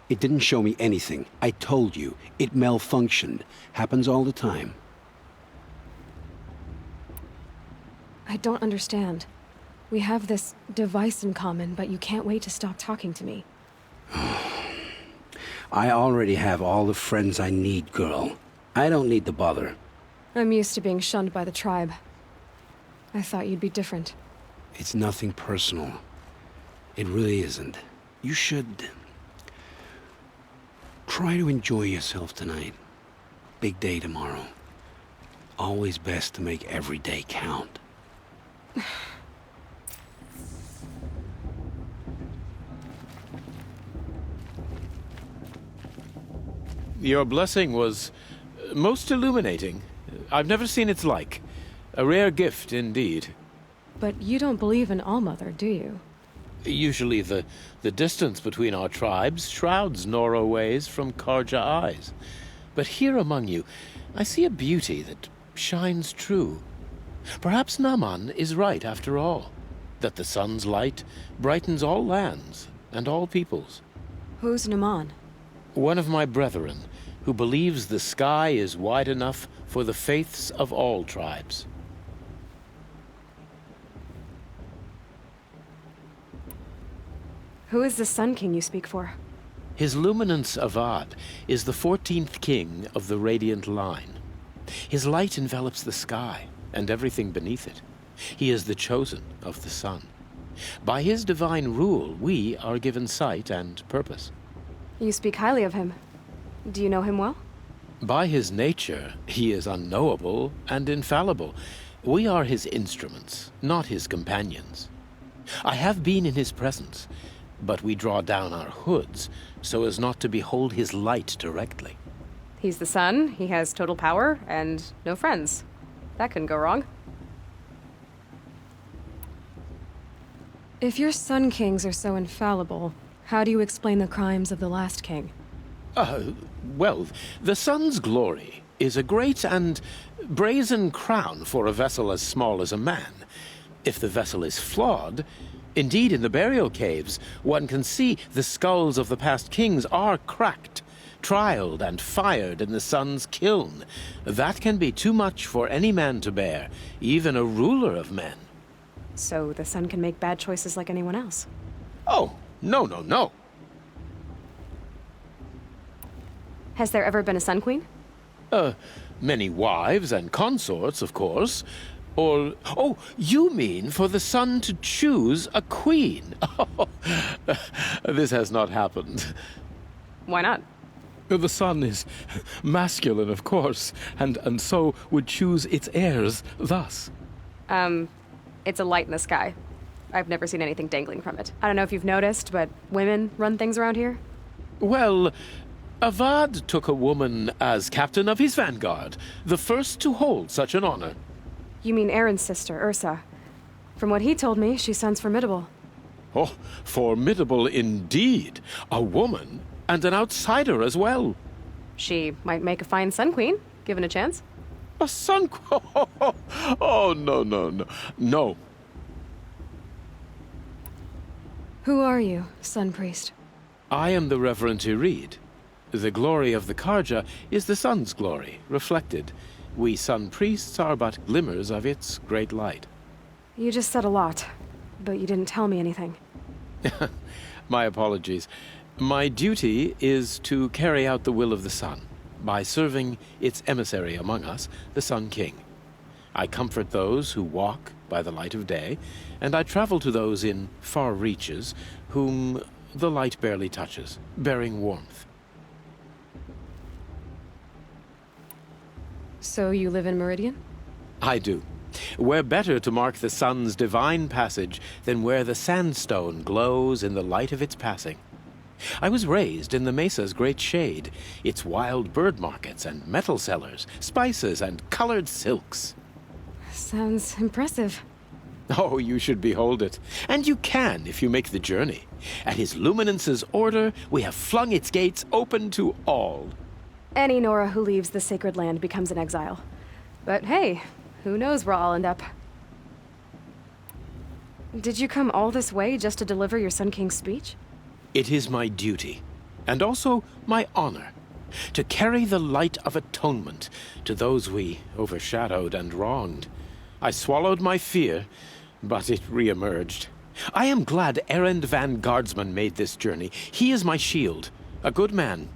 It didn't show me anything. I told you. It malfunctioned. Happens all the time. I don't understand. We have this device in common, but you can't wait to stop talking to me. I already have all the friends I need, girl. I don't need the bother. I'm used to being shunned by the tribe. I thought you'd be different. It's nothing personal. It really isn't. You should... try to enjoy yourself tonight. Big day tomorrow. Always best to make every day count. Your blessing was most illuminating. I've never seen its like. A rare gift indeed. But you don't believe in Allmother, do you? Usually the distance between our tribes shrouds Nora ways from Karja eyes. But here among you, I see a beauty that shines true. Perhaps Naman is right after all, that the sun's light brightens all lands and all peoples. Who's Naman? One of my brethren, who believes the sky is wide enough for the faiths of all tribes. Who is the Sun King you speak for? His Luminance Avad is the 14th king of the Radiant Line. His light envelops the sky and everything beneath it. He is the chosen of the sun. By his divine rule, we are given sight and purpose. You speak highly of him. Do you know him well? By his nature, he is unknowable and infallible. We are his instruments, not his companions. I have been in his presence, but we draw down our hoods so as not to behold his light directly. He's the sun, he has total power, and no friends. That couldn't go wrong. If your Sun Kings are so infallible, how do you explain the crimes of the last king? Well, the sun's glory is a great and brazen crown for a vessel as small as a man. If the vessel is flawed, indeed in the burial caves, one can see the skulls of the past kings are cracked, trialed and fired in the sun's kiln. That can be too much for any man to bear, even a ruler of men. So the sun can make bad choices like anyone else? Oh, no. Has there ever been a Sun Queen? Many wives and consorts, of course. Or, oh, you mean for the sun to choose a queen? This has not happened. Why not? The sun is masculine, of course, and so would choose its heirs thus. It's a light in the sky. I've never seen anything dangling from it. I don't know if you've noticed, but women run things around here. Well, Avad took a woman as captain of his vanguard, the first to hold such an honor. You mean Aaron's sister, Ursa. From what he told me, she sounds formidable. Oh, formidable indeed. A woman, and an outsider as well. She might make a fine Sun Queen, given a chance. A Sun Queen? Oh, no. Who are you, Sun Priest? I am the Reverend Irid. The glory of the Karja is the sun's glory, reflected. We Sun Priests are but glimmers of its great light. You just said a lot, but you didn't tell me anything. My apologies. My duty is to carry out the will of the sun, by serving its emissary among us, the Sun King. I comfort those who walk by the light of day, and I travel to those in far reaches whom the light barely touches, bearing warmth. So you live in Meridian? I do. Where better to mark the sun's divine passage than where the sandstone glows in the light of its passing. I was raised in the mesa's great shade, its wild bird markets and metal cellars, spices and colored silks. Sounds impressive. Oh, you should behold it. And you can if you make the journey. At his luminance's order, we have flung its gates open to all. Any Nora who leaves the sacred land becomes an exile. But hey, who knows where I'll end up. Did you come all this way just to deliver your Sun King's speech? It is my duty. and also my honor, to carry the light of atonement to those we overshadowed and wronged. I swallowed my fear, but it re-emerged. I am glad Erend van Guardsman made this journey. He is my shield, a good man.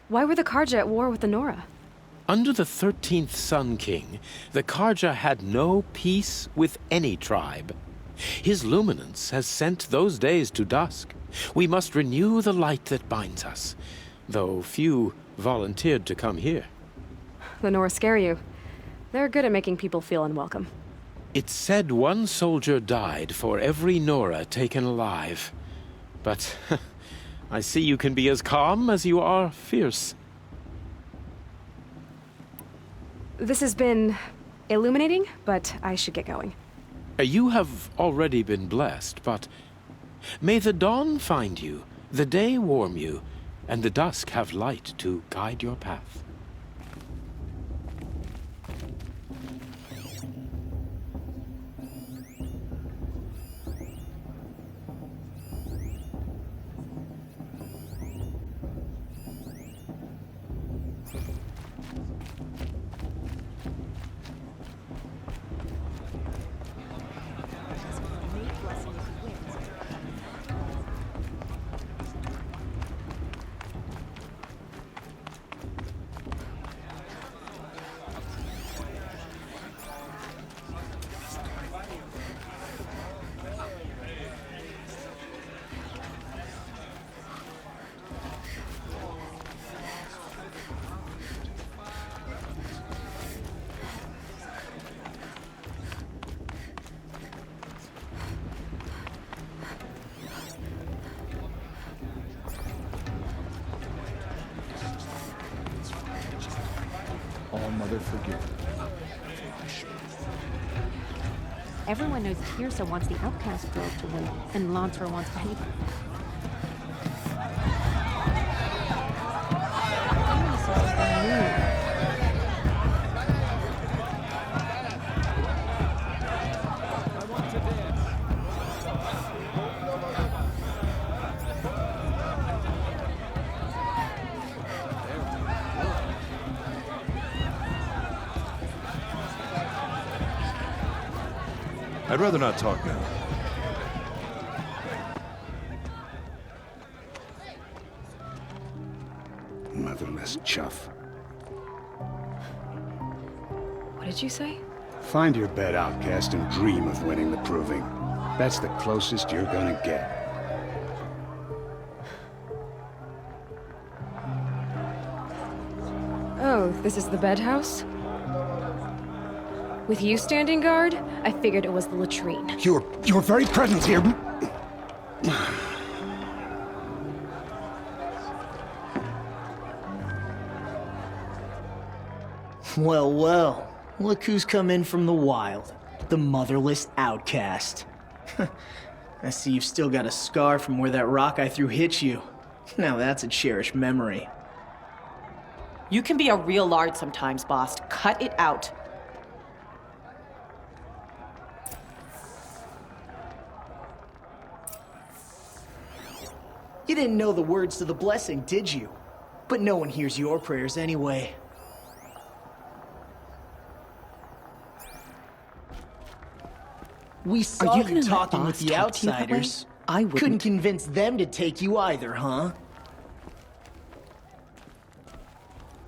Why were the Karja at war with the Nora? Under the 13th Sun King, the Karja had no peace with any tribe. His luminance has sent those days to dusk. We must renew the light that binds us, though few volunteered to come here. The Nora scare you. They're good at making people feel unwelcome. It's said one soldier died for every Nora taken alive. But I see you can be as calm as you are fierce. This has been illuminating, but I should get going. You have already been blessed, but may the dawn find you, the day warm you, and the dusk have light to guide your path. All Mother forgive. Everyone knows Tirsa wants the outcast girl to win, and Lancer wants Penny. I'd rather not talk now. Motherless chuff. What did you say? Find your bed, outcast, and dream of winning the proving. That's the closest you're gonna get. Oh, this is the bed house? With you standing guard, I figured it was the latrine. Your very presence here... Well, well. Look who's come in from the wild. The motherless outcast. I see you've still got a scar from where that rock I threw hit you. Now that's a cherished memory. You can be a real lard sometimes, boss. Cut it out. You didn't know the words to the blessing, did you? But no one hears your prayers anyway. We saw you talking with the outsiders. I couldn't convince them to take you either, huh?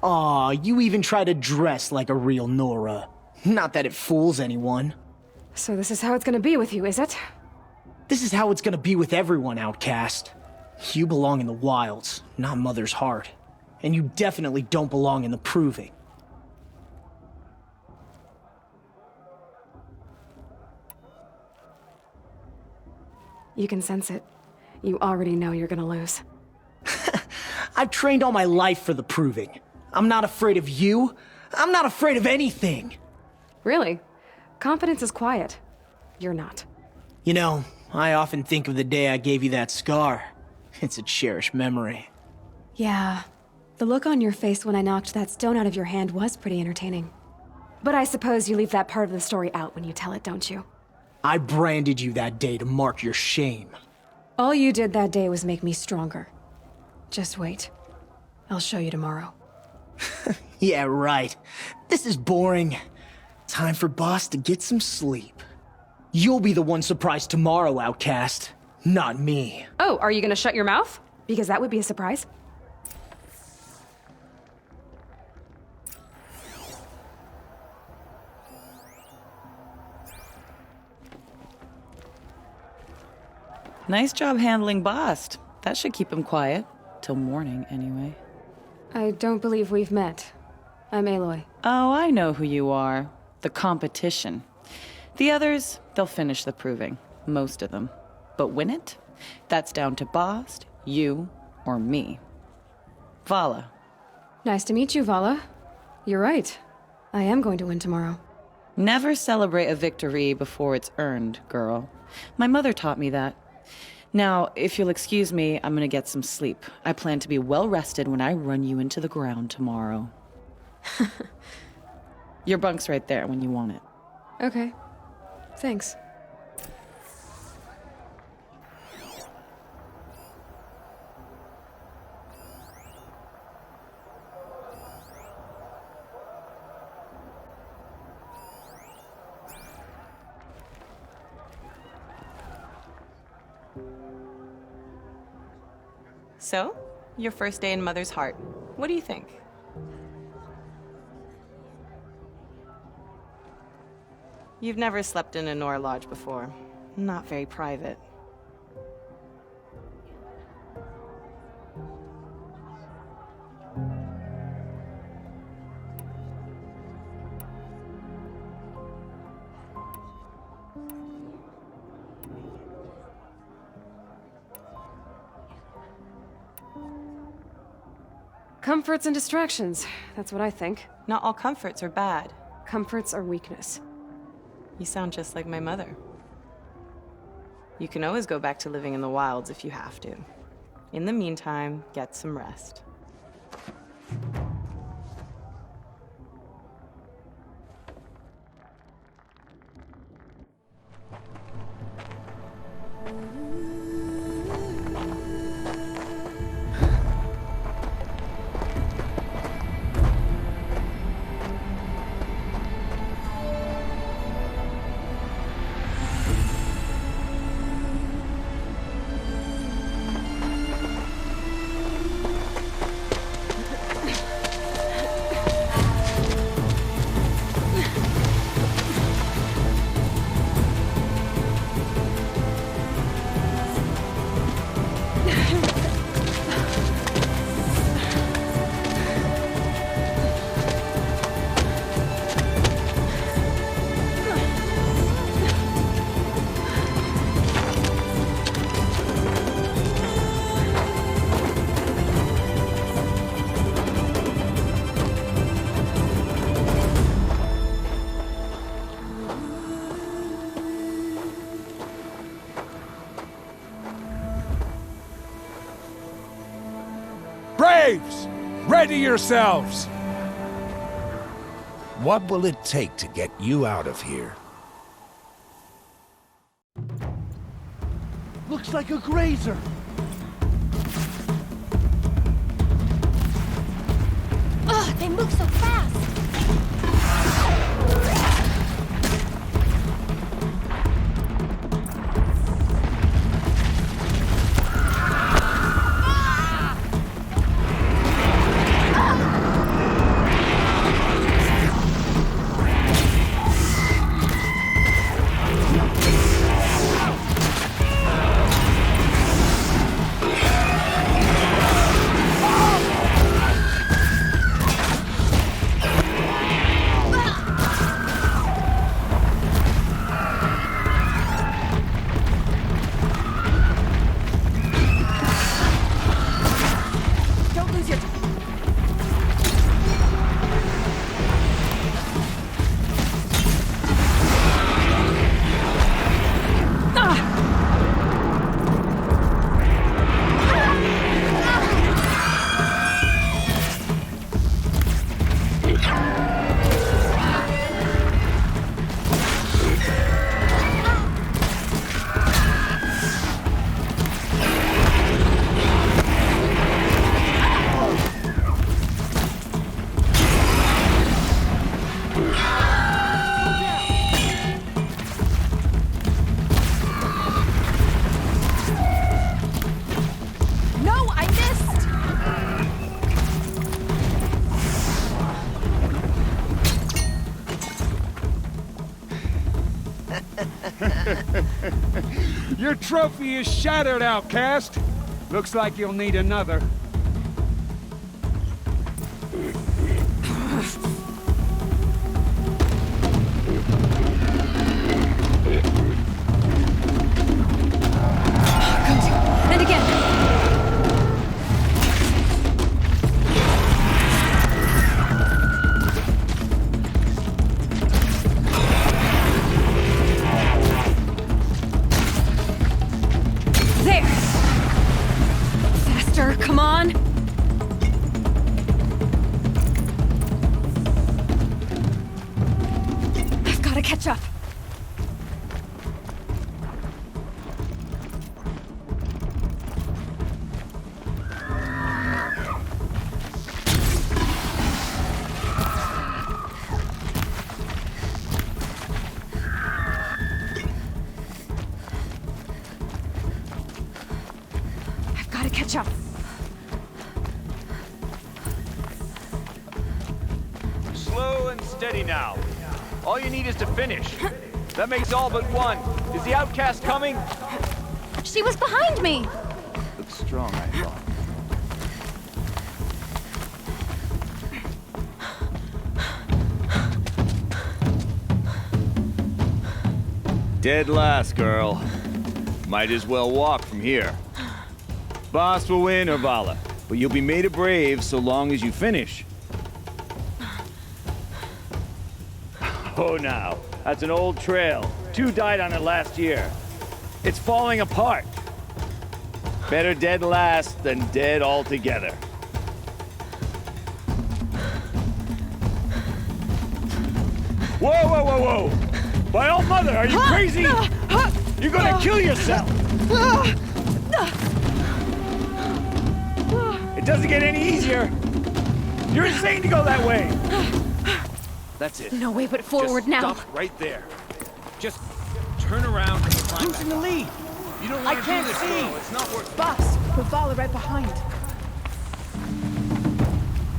Aw, you even try to dress like a real Nora. Not that it fools anyone. So this is how it's gonna be with you, is it? This is how it's gonna be with everyone, outcast. You belong in the wilds, not Mother's heart. And you definitely don't belong in the proving. You can sense it. You already know you're gonna lose. I've trained all my life for the proving. I'm not afraid of you. I'm not afraid of anything. Really? Confidence is quiet. You're not. You know, I often think of the day I gave you that scar. It's a cherished memory. Yeah. The look on your face when I knocked that stone out of your hand was pretty entertaining. But I suppose you leave that part of the story out when you tell it, don't you? I branded you that day to mark your shame. All you did that day was make me stronger. Just wait. I'll show you tomorrow. Yeah, right. This is boring. Time for Boss to get some sleep. You'll be the one surprised tomorrow, Outcast. Not me. Oh, are you gonna shut your mouth? Because that would be a surprise. Nice job handling Bast. That should keep him quiet. Till morning, anyway. I don't believe we've met. I'm Aloy. Oh, I know who you are. The competition. The others, they'll finish the proving. Most of them. But win it? That's down to Bast, you, or me. Vala. Nice to meet you, Vala. You're right. I am going to win tomorrow. Never celebrate a victory before it's earned, girl. My mother taught me that. Now, if you'll excuse me, I'm gonna get some sleep. I plan to be well rested when I run you into the ground tomorrow. Your bunk's right there when you want it. Okay. Thanks. So, your first day in Mother's Heart. What do you think? You've never slept in a Nora Lodge before. Not very private. Comforts and distractions. That's what I think. Not all comforts are bad. Comforts are weakness. You sound just like my mother. You can always go back to living in the wilds if you have to. In the meantime, get some rest. Braves! Ready yourselves! What will it take to get you out of here? Looks like a grazer. Ugh, they move so fast! Your trophy is shattered, outcast. Looks like you'll need another. And again. There. Faster, come on. I've got to catch up. Catch up. Slow and steady now. All you need is to finish. That makes all but one. Is the outcast coming? She was behind me! Looks strong, I thought. Dead last, girl. Might as well walk from here. Boss will win, Urvala, but you'll be made a brave so long as you finish. Oh, now, that's an old trail. 2 died on it last year. It's falling apart. Better dead last than dead altogether. Whoa, whoa, whoa, whoa! By all mother, are you crazy? You're gonna kill yourself! It doesn't get any easier. You're insane to go that way. That's it. No way but forward Just now. Stop right there. Just turn around and climb. Who's in the lead? You don't want to do this, girl. It's not worth. Boss, Urvala right behind.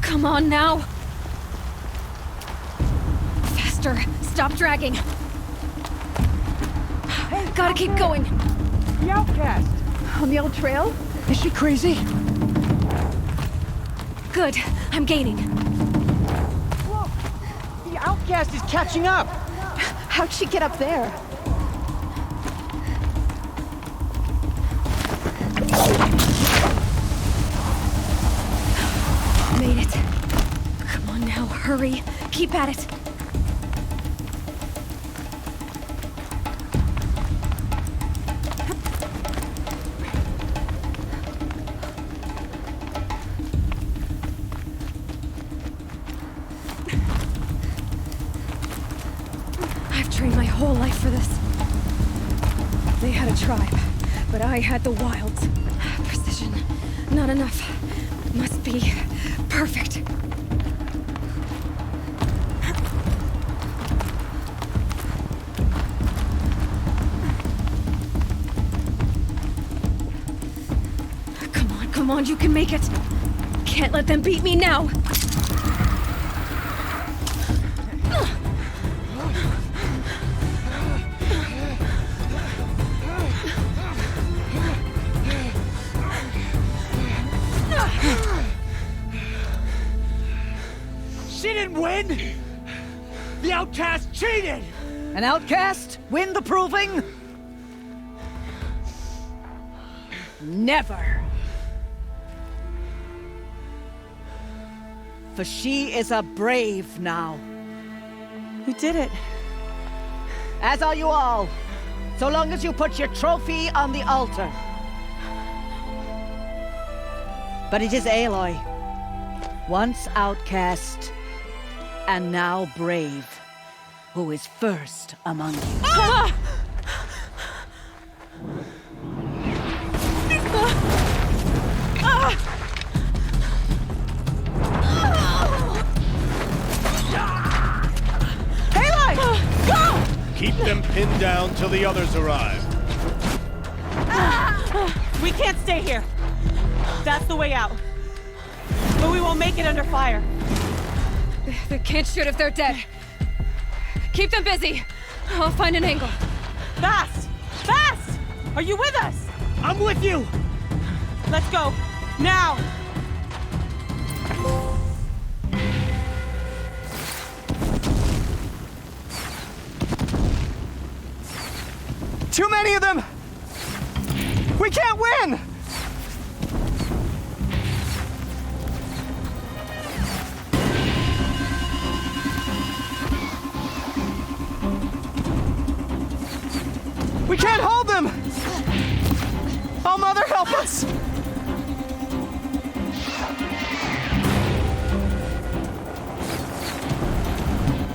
Come on now. Faster. Stop dragging. Hey, gotta keep going. The outcast. On the old trail? Is she crazy? Good. I'm gaining. Look! The outcast is catching up! How'd she get up there? Made it. Come on now, hurry. Keep at it. Trained my whole life for this. They had a tribe, but I had the wilds. Precision, not enough. Must be perfect. Come on, you can make it. Can't let them beat me now. She didn't win! The outcast cheated! An outcast win the proving? Never. For she is a brave now. We did it. As are you all. So long as you put your trophy on the altar. But it is Aloy, once outcast, and now brave, who is first among you. Ah! Aloy! Go! Keep them pinned down till the others arrive. We can't stay here. That's the way out. But we won't make it under fire. They can't shoot if they're dead. Keep them busy. I'll find an angle. Fast! Fast! Are you with us? I'm with you! Let's go. Now! Too many of them! We can't win! We can't hold them! Oh, Mother, help us!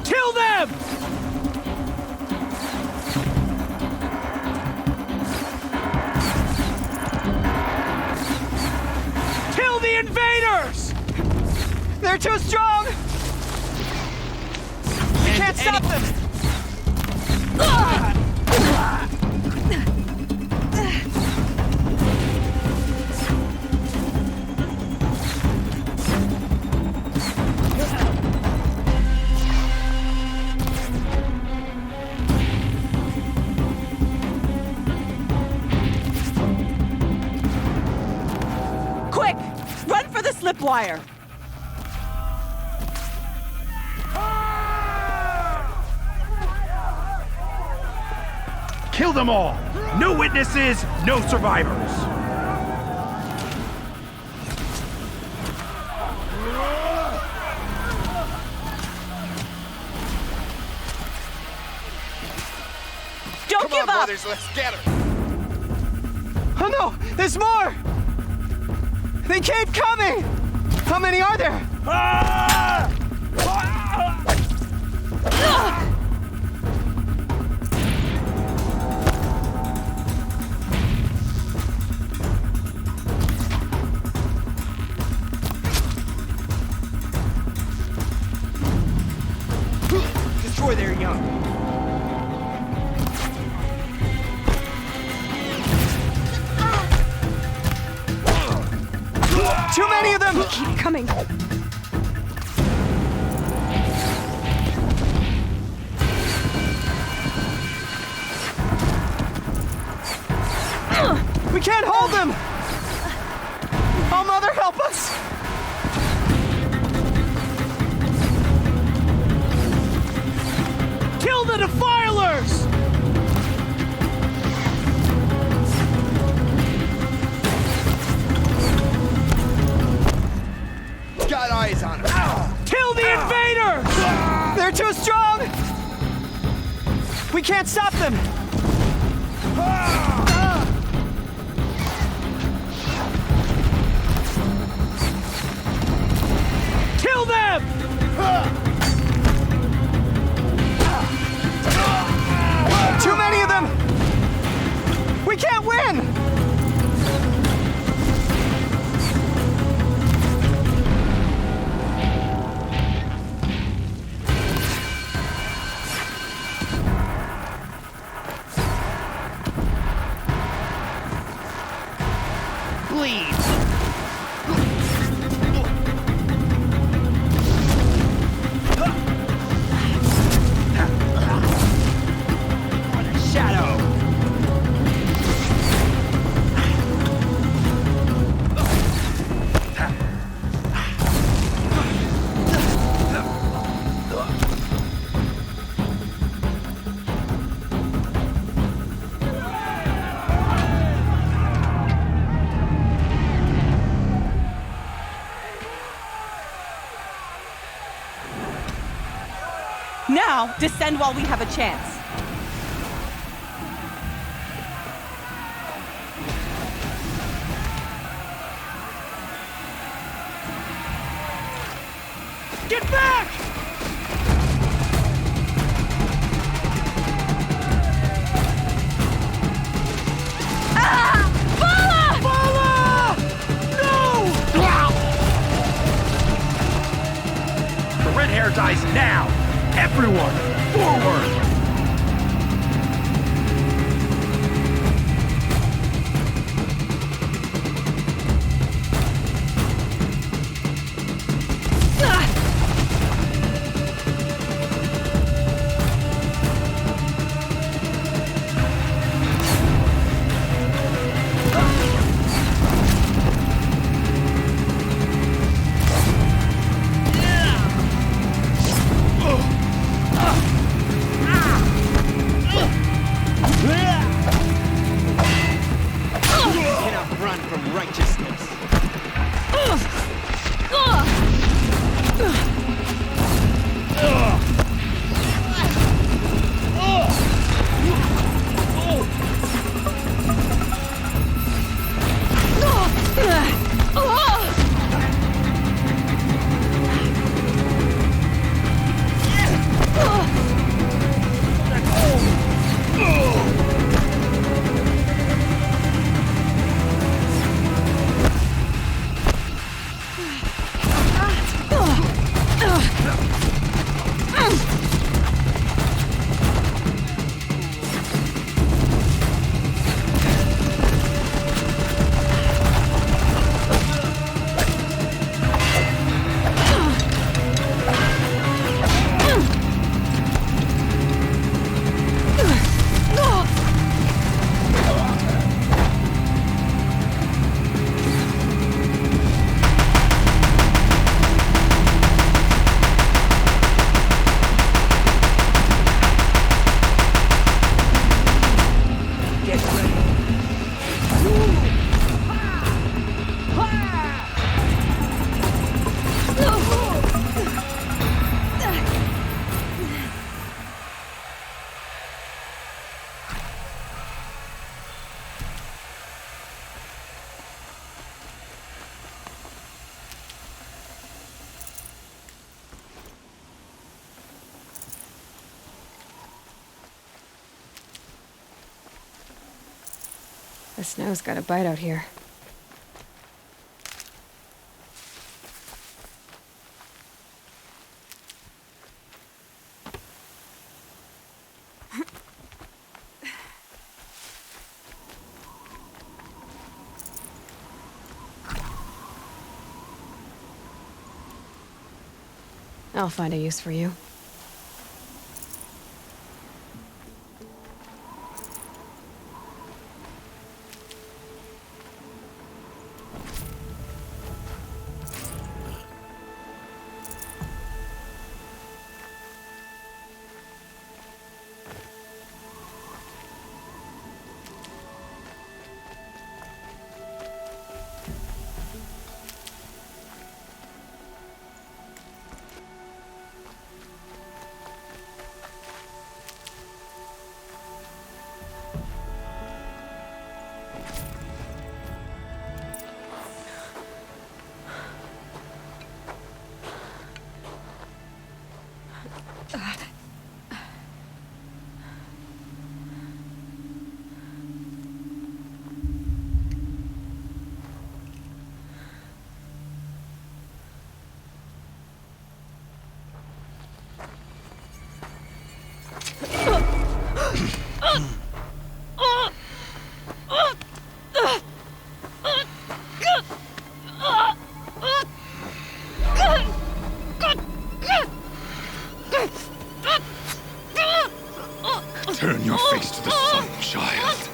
Kill them! Kill the invaders! They're too strong! We can't stop them! Quick! Run for the slipwire! Kill them all! No witnesses, no survivors! Don't give up! Brothers, let's get her! Oh no! There's more! They keep coming! How many are there? Destroy their young. Too many of them! They keep coming. We can't hold them! Oh, Mother, help us! Kill the defilers! Got eyes on her. Kill the invaders! They're too strong! We can't stop them! Kill them! Too many of them! We can't win! Bleed! Shadow! Now, descend while we have a chance. Get back! The red hair dies now! Everyone, forward! The snow's got a bite out here. I'll find a use for you. Turn your face to the sun, child.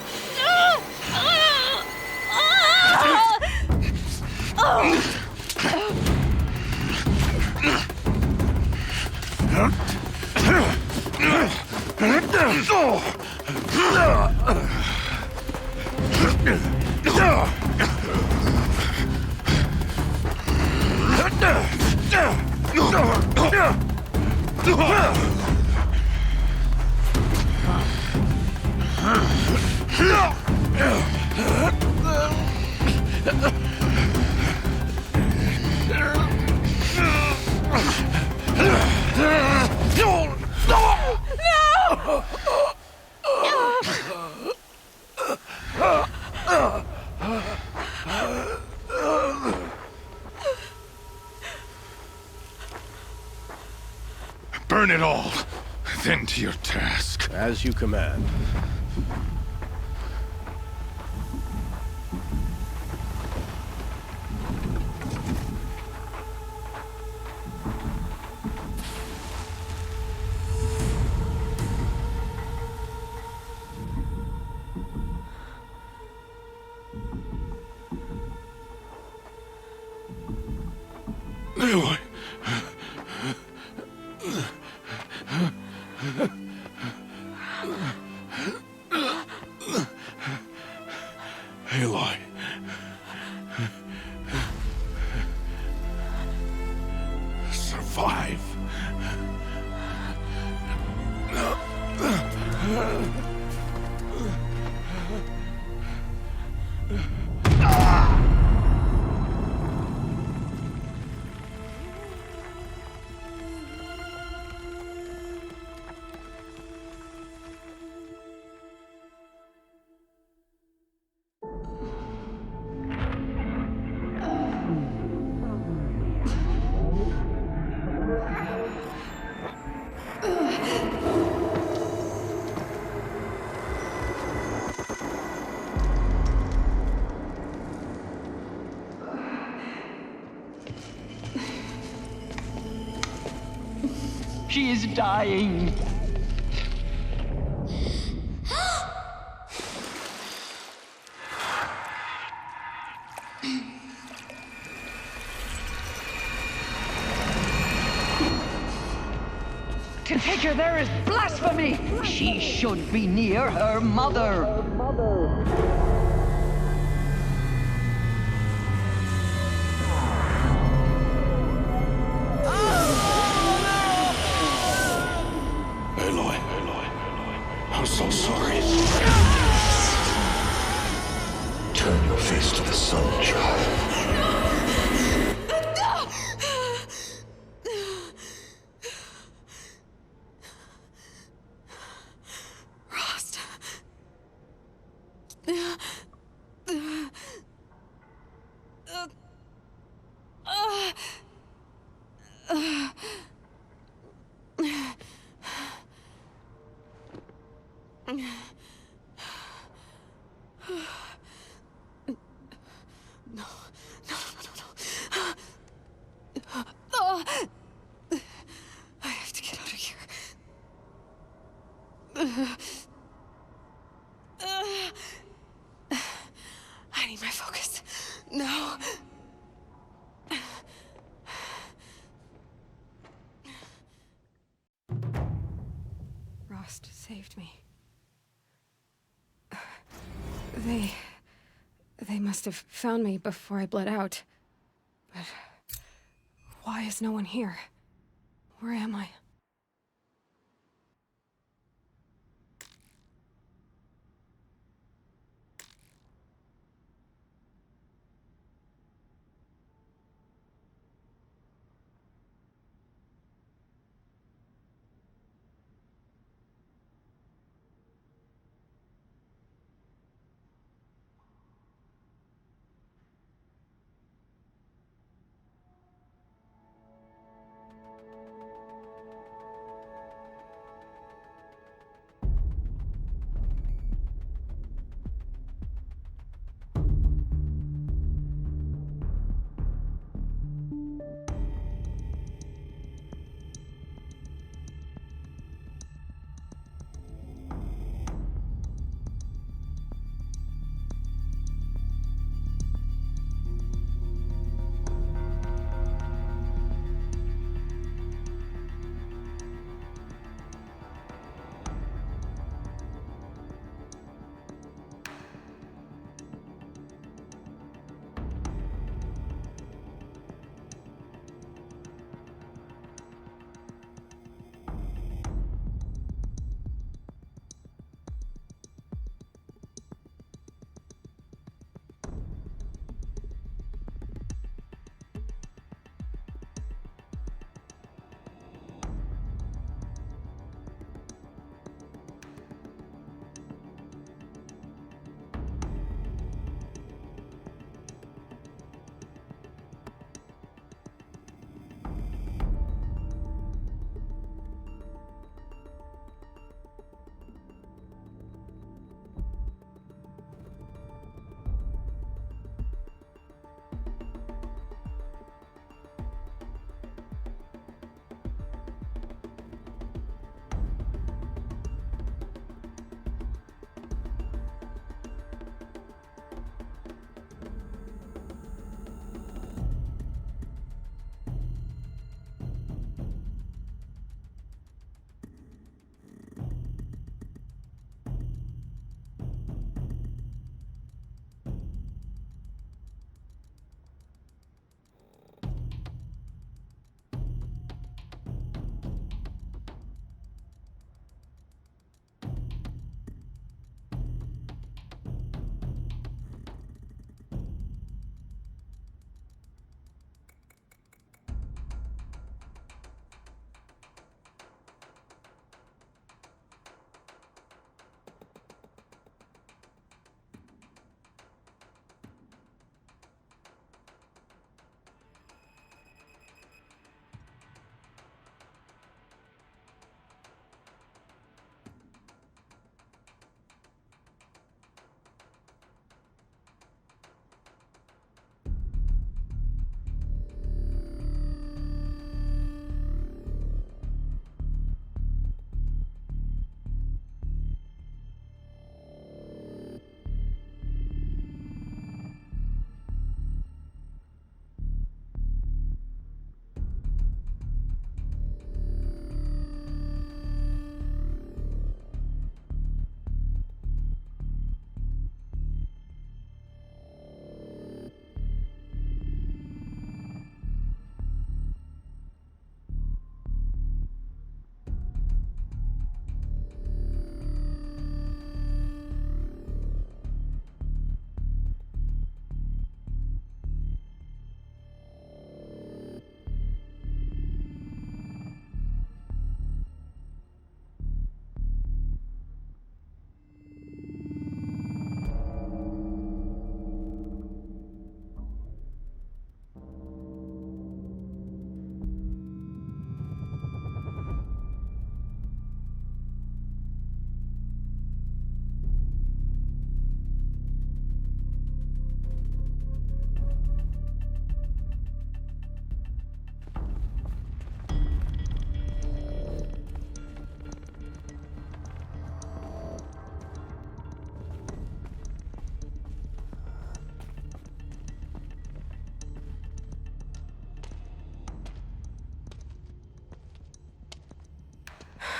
Burn it all, then to your task. As you command. Aloy. Aloy. Survive. She is dying. To take her there is blasphemy. She should be near her mother. I'm so sorry. Turn your face to the sun, child. No. Oh! I have to get out of here. I need my focus. No. Rost saved me. They must have found me before I bled out. But why is no one here? Where am I?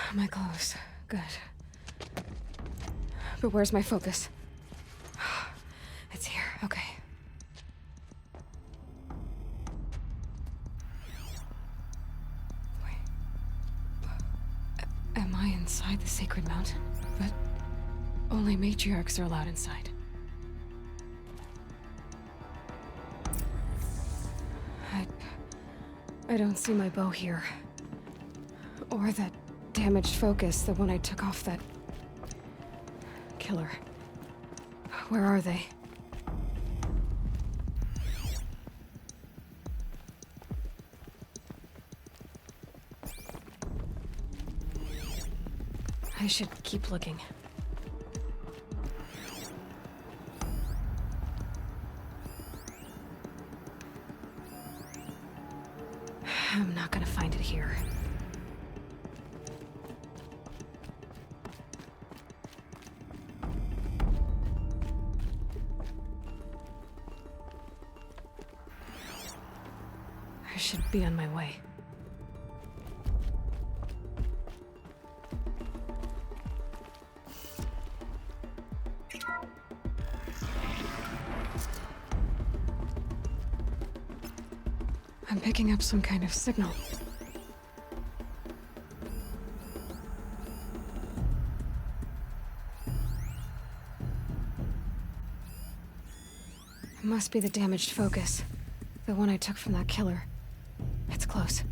Am I close? Good. But where's my focus? It's here. Okay. Am I inside the sacred mountain? But only matriarchs are allowed inside. I don't see my bow here. Or that damaged focus, the one I took off that killer. Where are they? I should keep looking. I'm not gonna find it here. I should be on my way. I'm picking up some kind of signal. It must be the damaged focus. The one I took from that killer. It's close.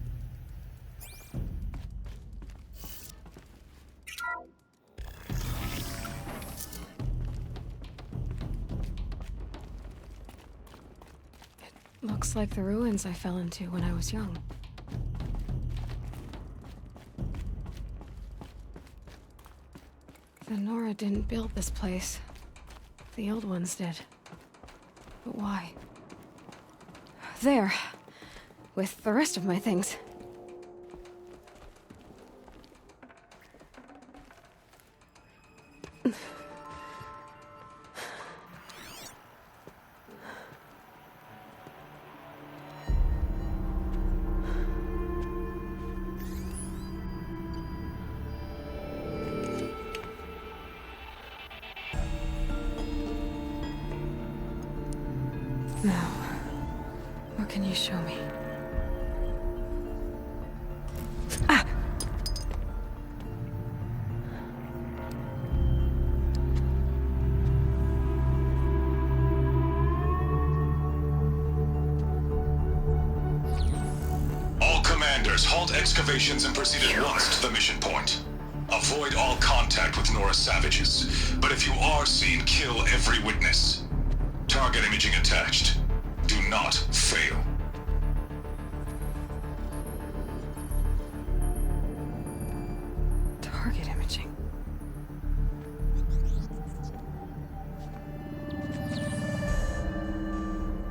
It looks like the ruins I fell into when I was young. The Nora didn't build this place. The old ones did. But why? There. With the rest of my things. Now, what can you show me? All commanders, halt excavations and proceed at once to the mission point. Avoid all contact with Nora savages, but if you are seen, kill every witness. Target imaging attached. Do not fail. Target imaging.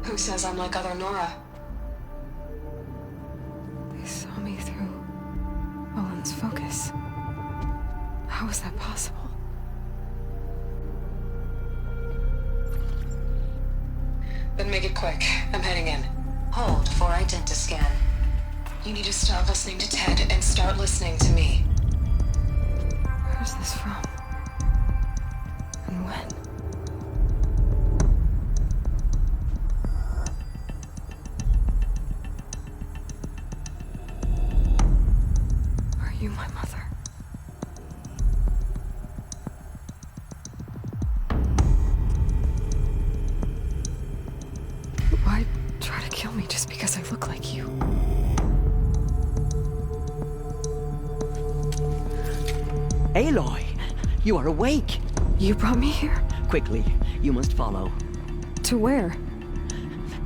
Who says I'm like other Nora? They saw me through Owen's focus. How is that possible? Then make it quick. I'm heading in. Hold for identiscan. You need to stop listening to Ted and start listening to me. Where's this from? And when? Are you my mother? Why try to kill me just because I look like you? Aloy, you are awake. You brought me here? Quickly, you must follow. To where?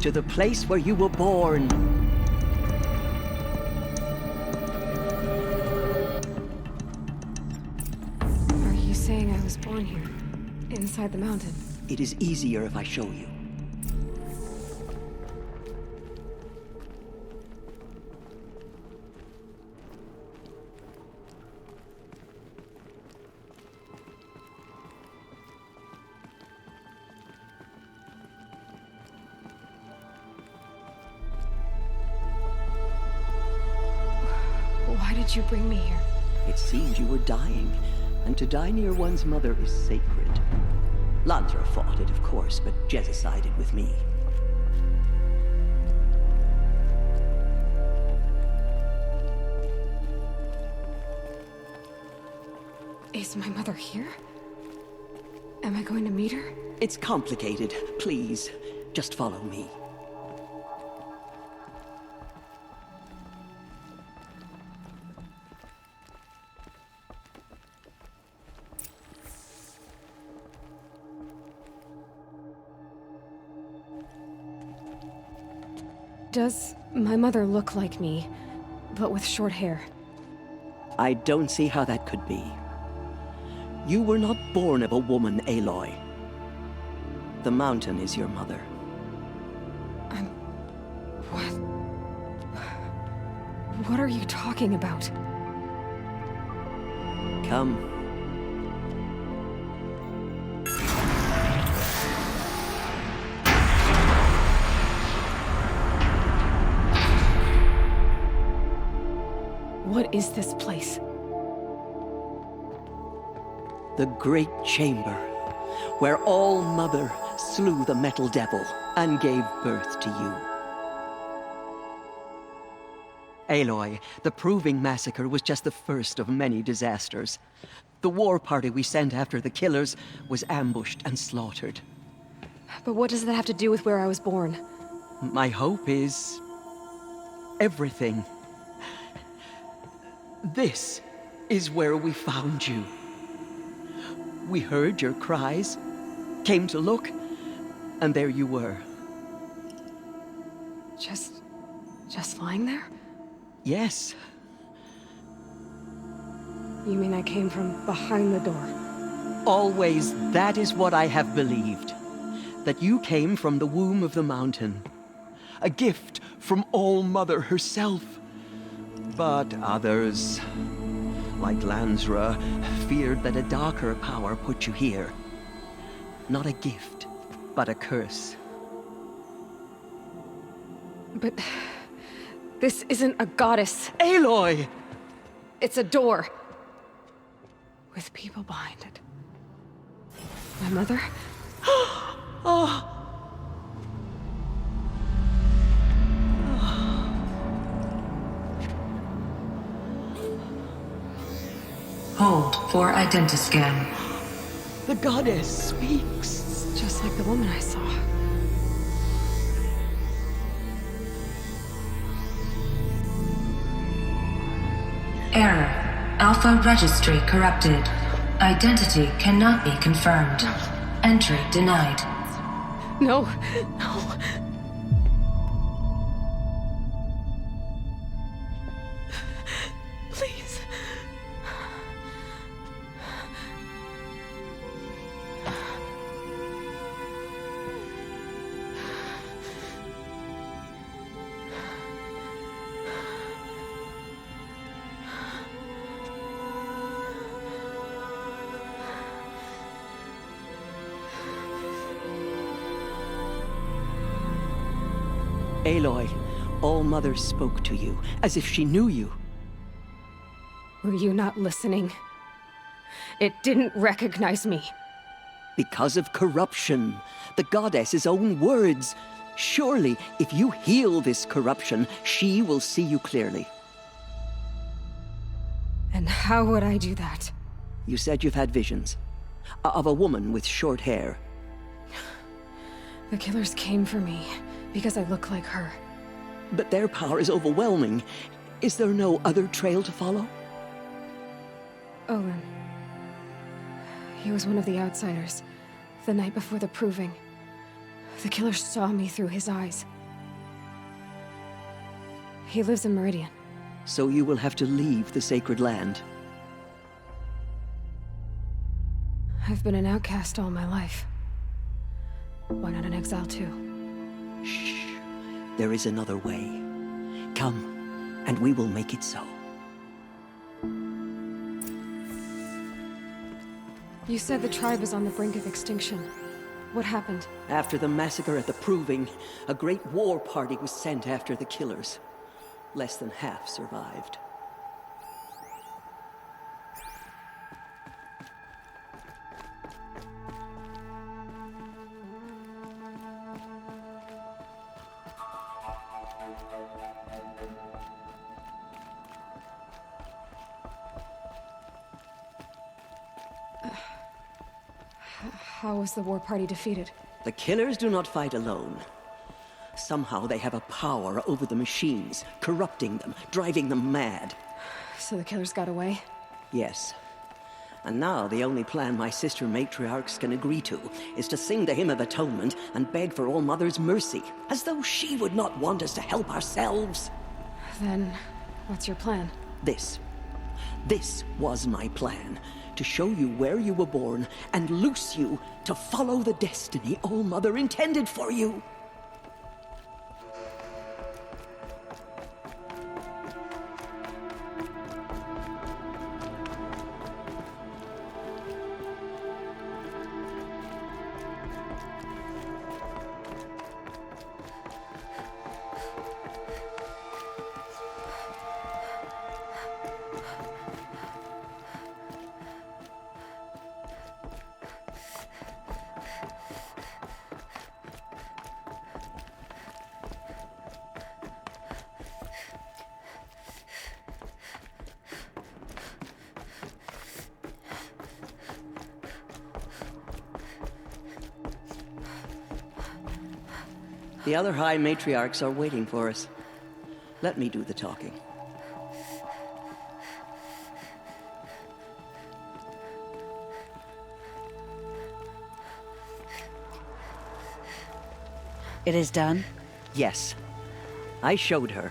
To the place where you were born. Are you saying I was born here? Inside the mountain? It is easier if I show you. Why did you bring me here? It seemed you were dying, and to die near one's mother is sacred. Lantra fought it, of course, but Jezza sided with me. Is my mother here? Am I going to meet her? It's complicated. Please, just follow me. Does my mother look like me, but with short hair? I don't see how that could be. You were not born of a woman, Aloy. The mountain is your mother. What are you talking about? Come. What is this place? The Great Chamber, where All-Mother slew the Metal Devil and gave birth to you. Aloy, the Proving Massacre was just the first of many disasters. The war party we sent after the killers was ambushed and slaughtered. But what does that have to do with where I was born? My hope is... everything. This is where we found you. We heard your cries, came to look, and there you were. Just lying there? Yes. You mean I came from behind the door? Always, that is what I have believed. That you came from the womb of the mountain. A gift from All-Mother herself. But others, like Lansra, feared that a darker power put you here. Not a gift, but a curse. But... this isn't a goddess. Aloy! It's a door. With people behind it. My mother? Oh! Hold for identiscan. The goddess speaks. It's just like the woman I saw. Error. Alpha registry corrupted. Identity cannot be confirmed. Entry denied. No. No. Please. Aloy, All-Mother spoke to you, as if she knew you. Were you not listening? It didn't recognize me. Because of corruption. The goddess's own words. Surely, if you heal this corruption, she will see you clearly. And how would I do that? You said you've had visions. Of a woman with short hair. The killers came for me, because I look like her. But their power is overwhelming. Is there no other trail to follow? Olin. He was one of the outsiders, the night before the Proving. The killers saw me through his eyes. He lives in Meridian. So you will have to leave the sacred land. I've been an outcast all my life. Why not an exile too? Shh. There is another way. Come, and we will make it so. You said the tribe is on the brink of extinction. What happened? After the massacre at the Proving, a great war party was sent after the killers. Less than half survived. How was the war party defeated? The killers do not fight alone. Somehow they have a power over the machines, corrupting them, driving them mad. So the killers got away? Yes. And now the only plan my sister matriarchs can agree to is to sing the Hymn of Atonement and beg for All Mother's mercy, as though she would not want us to help ourselves. Then, what's your plan? This was my plan. To show you where you were born and loose you to follow the destiny All Mother intended for you. The other High Matriarchs are waiting for us. Let me do the talking. It is done? Yes. I showed her.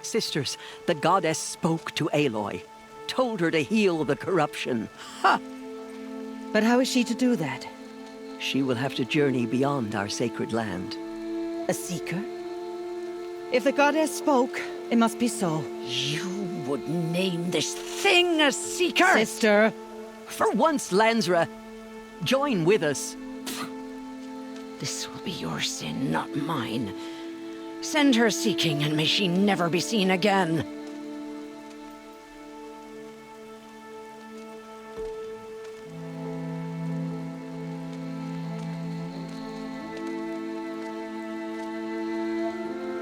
Sisters, the goddess spoke to Aloy. Told her to heal the corruption. Ha! But how is she to do that? She will have to journey beyond our sacred land. A seeker? If the goddess spoke, it must be so. You would name this thing a seeker? Sister! For once, Lansra, join with us. This will be your sin, not mine. Send her seeking, and may she never be seen again.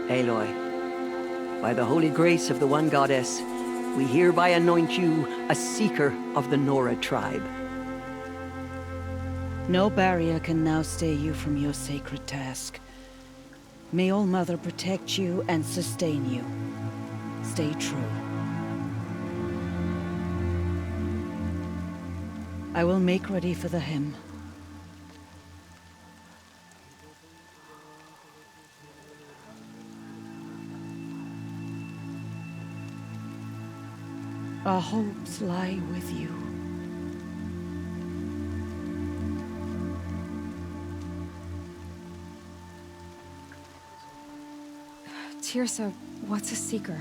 Aloy, by the holy grace of the one goddess, we hereby anoint you a seeker of the Nora tribe. No barrier can now stay you from your sacred task. May All Mother protect you and sustain you. Stay true. I will make ready for the hymn. Our hopes lie with you. Tirsa, what's a seeker?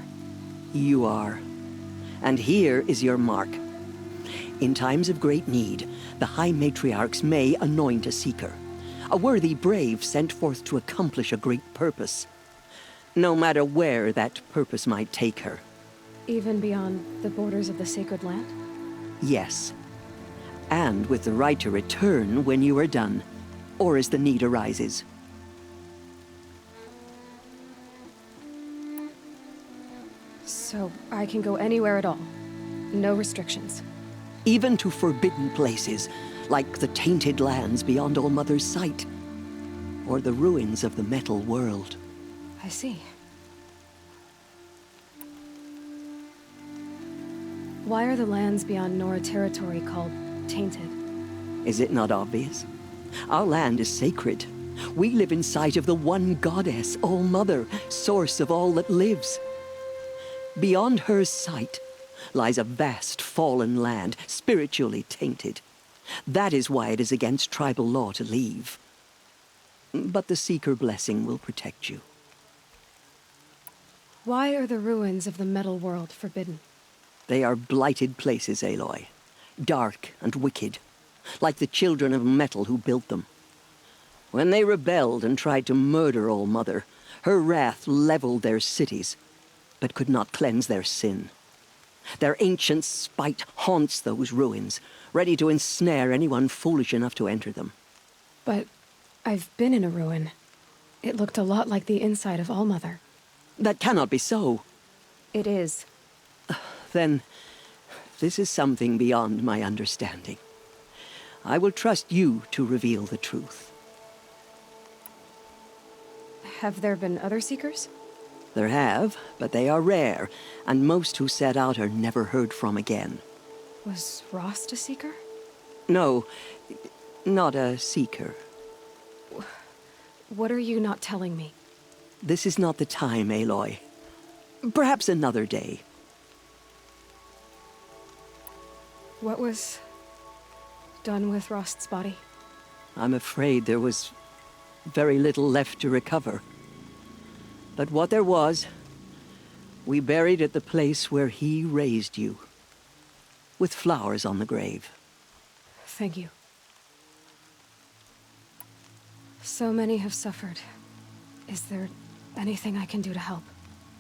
You are. And here is your mark. In times of great need, the High Matriarchs may anoint a seeker. A worthy brave sent forth to accomplish a great purpose. No matter where that purpose might take her. Even beyond the borders of the sacred land? Yes. And with the right to return when you are done, or as the need arises. So I can go anywhere at all? No restrictions? Even to forbidden places, like the tainted lands beyond All Mother's sight, or the ruins of the metal world. I see. Why are the lands beyond Nora territory called tainted? Is it not obvious? Our land is sacred. We live in sight of the one goddess, All Mother, source of all that lives. Beyond her sight lies a vast fallen land, spiritually tainted. That is why it is against tribal law to leave. But the Seeker blessing will protect you. Why are the ruins of the metal world forbidden? They are blighted places, Aloy. Dark and wicked, like the children of metal who built them. When they rebelled and tried to murder All Mother, her wrath leveled their cities, but could not cleanse their sin. Their ancient spite haunts those ruins, ready to ensnare anyone foolish enough to enter them. But I've been in a ruin. It looked a lot like the inside of All Mother. That cannot be so. It is. Then, this is something beyond my understanding. I will trust you to reveal the truth. Have there been other Seekers? There have, but they are rare, and most who set out are never heard from again. Was Rost a Seeker? No, not a Seeker. What are you not telling me? This is not the time, Aloy. Perhaps another day. What was done with Rost's body? I'm afraid there was very little left to recover. But what there was, we buried at the place where he raised you, with flowers on the grave. Thank you. So many have suffered. Is there anything I can do to help?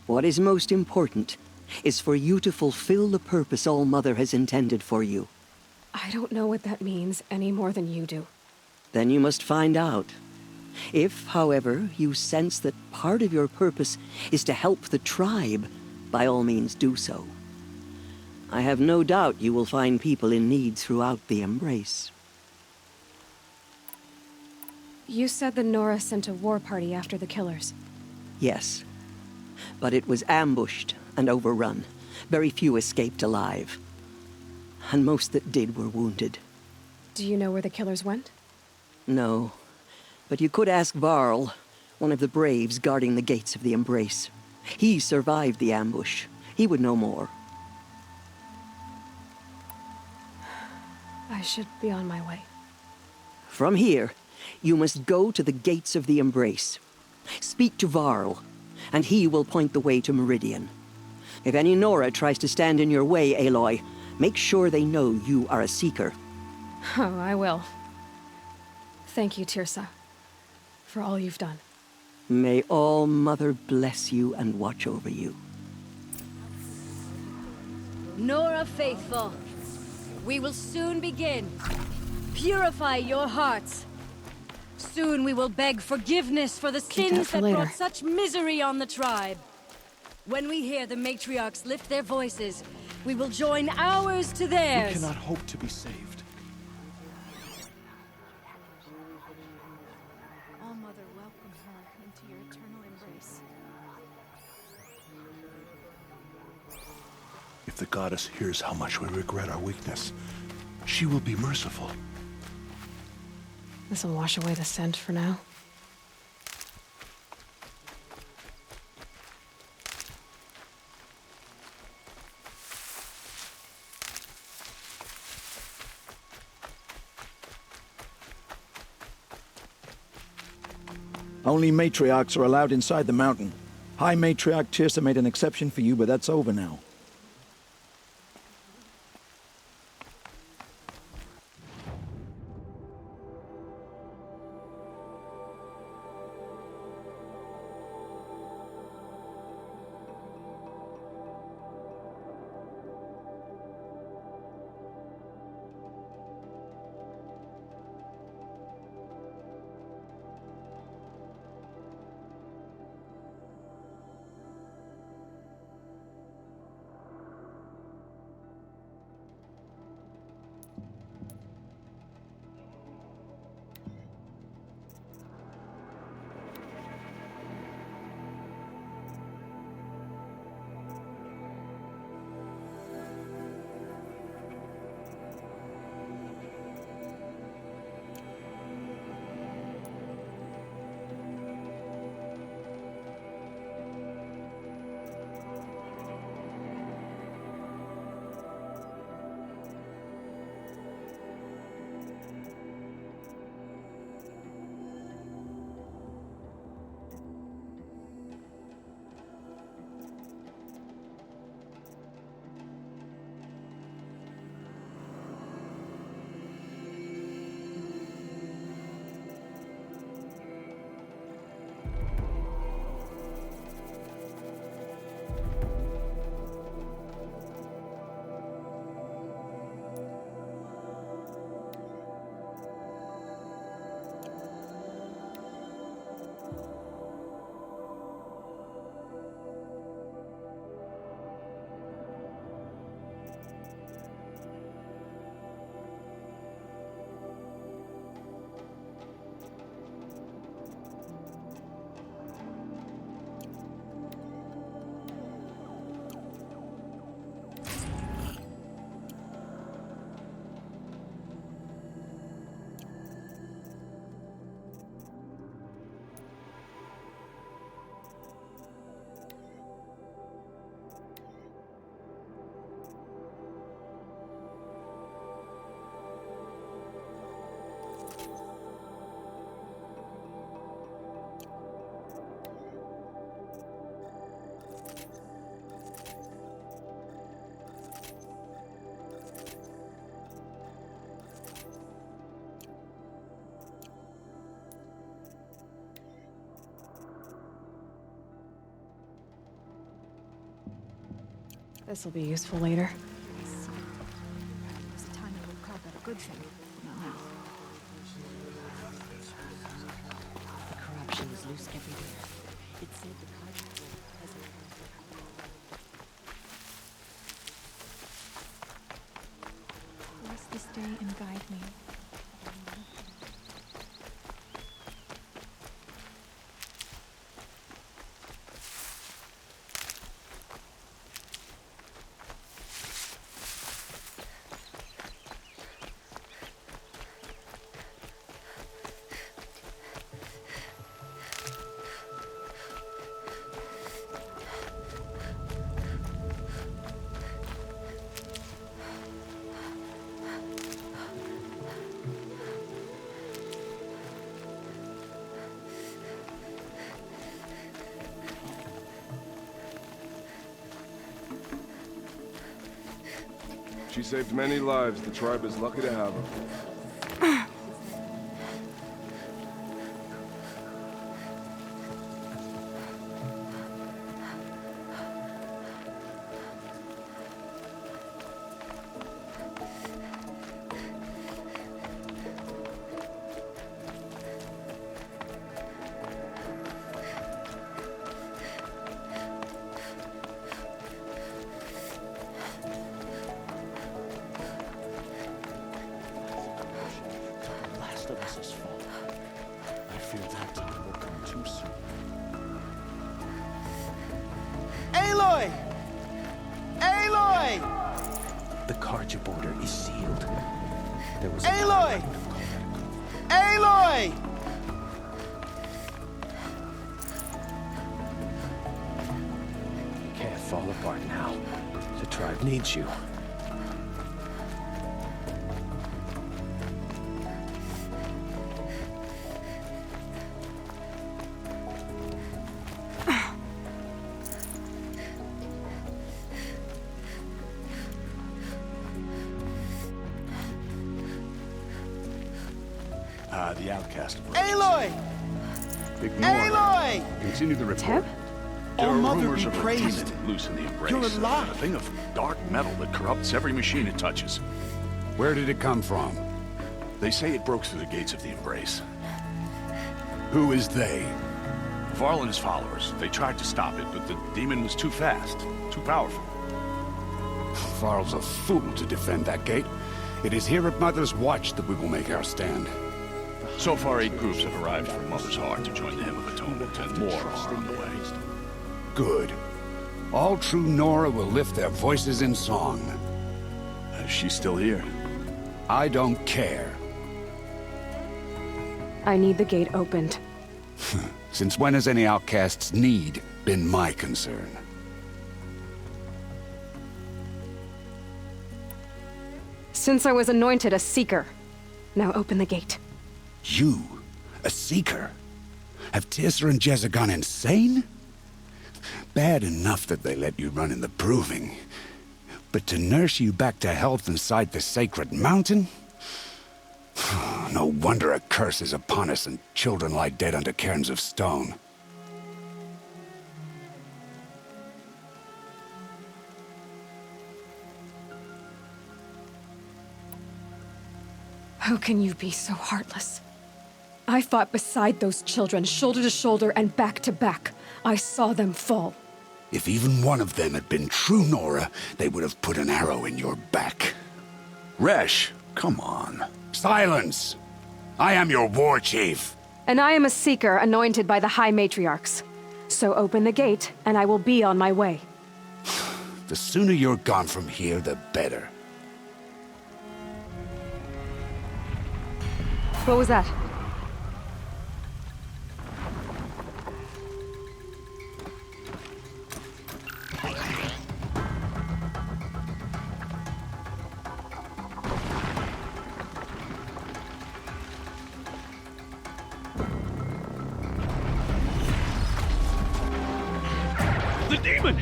What is most important is for you to fulfill the purpose All-Mother has intended for you. I don't know what that means any more than you do. Then you must find out. If, however, you sense that part of your purpose is to help the tribe, by all means do so. I have no doubt you will find people in need throughout the Embrace. You said the Nora sent a war party after the killers. Yes, but it was ambushed and overrun. Very few escaped alive. And most that did were wounded. Do you know where the killers went? No, but you could ask Varl, one of the braves guarding the gates of the Embrace. He survived the ambush. He would know more. I should be on my way. From here, you must go to the gates of the Embrace. Speak to Varl, and he will point the way to Meridian. If any Nora tries to stand in your way, Aloy, make sure they know you are a Seeker. Oh, I will. Thank you, Tirsa, for all you've done. May All-Mother bless you and watch over you. Nora faithful, we will soon begin. Purify your hearts. Soon we will beg forgiveness for the sins that later. brought such misery on the tribe. When we hear the matriarchs lift their voices, we will join ours to theirs. We cannot hope to be saved. All-Mother, welcome her into your eternal embrace. If the goddess hears how much we regret our weakness, she will be merciful. This'll wash away the scent for now. Only matriarchs are allowed inside the mountain. High Matriarch Tirsa made an exception for you, but that's over now. This'll be useful later. There's a time you would call that a good thing. No. The corruption is loose everywhere. It said the cardinal has Bless this day and guide me. She saved many lives. The tribe is lucky to have her. Aloy! Aloy! The Carja border is sealed. There was Aloy! Aloy! You can't fall apart now. The tribe needs you. The outcast. Aloy! Ignore Aloy! her. Continue the report. Teb? There Oh, are Mother rumors be of a praised. demon loose in the embrace. You're alive. A thing of dark metal that corrupts every machine it touches. Where did it come from? They say it broke through the gates of the embrace. Who is they? Varl and his followers. They tried to stop it, but the demon was too fast, too powerful. Varl's a fool to defend that gate. It is here at Mother's Watch that we will make our stand. So far, 8 groups have arrived from Mother's Heart to join the Hymn of Atonement, and more are on the way. Good. All true Nora will lift their voices in song. Is she still here? I don't care. I need the gate opened. Since when has any outcast's need been my concern? Since I was anointed a seeker. Now open the gate. You, a seeker? Have Tirsa and Jezza gone insane? Bad enough that they let you run in the proving. But to nurse you back to health inside the sacred mountain? No wonder a curse is upon us and children lie dead under cairns of stone. How can you be so heartless? I fought beside those children, shoulder to shoulder and back to back. I saw them fall. If even one of them had been true Nora, they would have put an arrow in your back. Resh, come on. Silence! I am your war chief. And I am a seeker anointed by the High Matriarchs. So open the gate, and I will be on my way. The sooner you're gone from here, the better. What was that? The demon!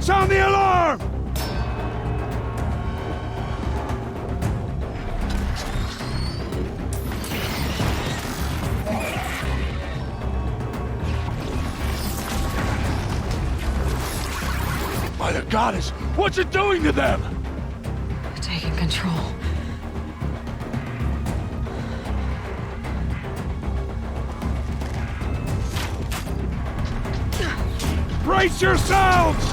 Sound the alarm! goddess! What's it doing to them? Taking control. Brace yourselves!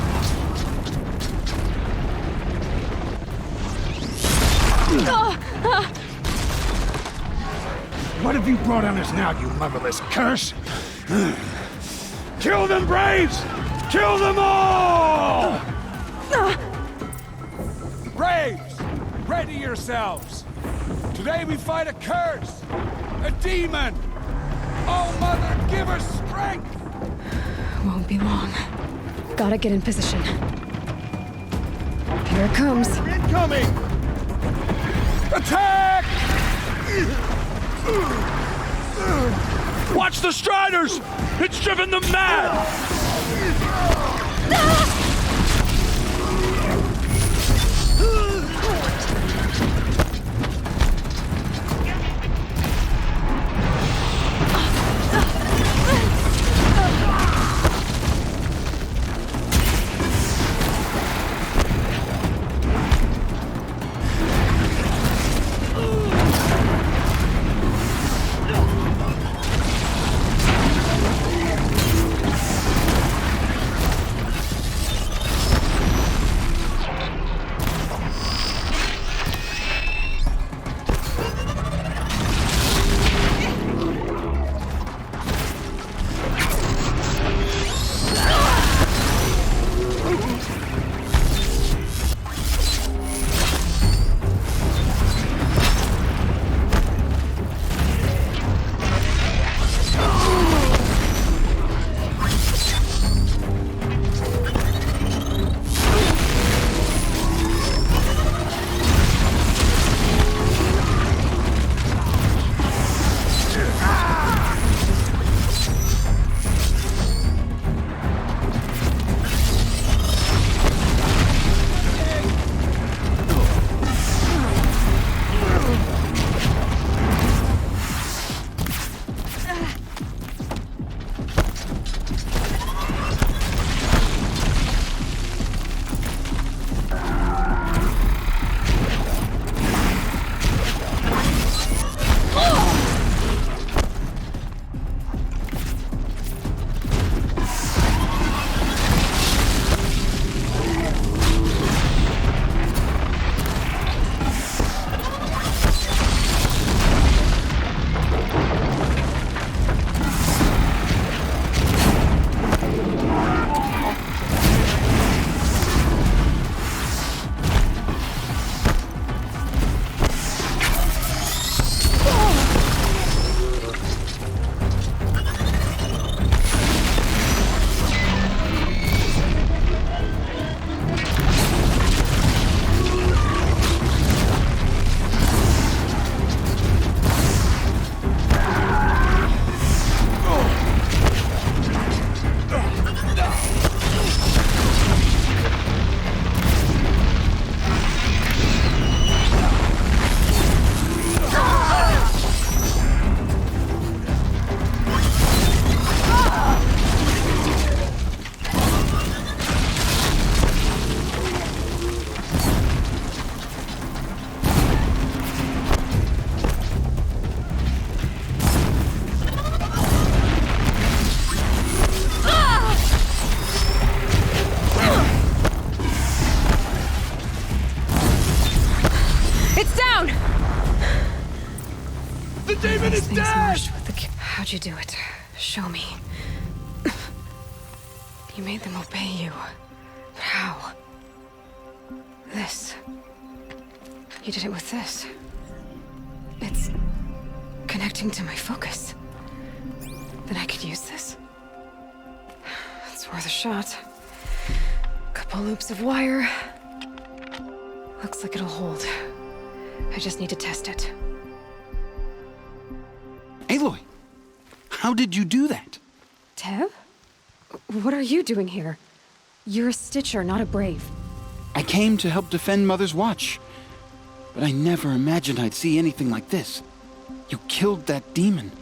What have you brought on us now, you motherless curse? Kill them, Braves! Kill them all! Braves, ready yourselves. Today we fight a curse, a demon. Oh, Mother, give us strength! Won't be long. Gotta get in position. Here it comes. Incoming! Attack! Watch the Striders! It's driven them mad! demon is dead! How'd you do it? Show me. You made them obey you. But how? This. You did it with this. It's connecting to my focus. Then I could use this. It's worth a shot. Couple loops of wire. Looks like it'll hold. I just need to test it. Aloy, how did you do that? Tev? What are you doing here? You're a Stitcher, not a Brave. I came to help defend Mother's Watch. But I never imagined I'd see anything like this. You killed that demon.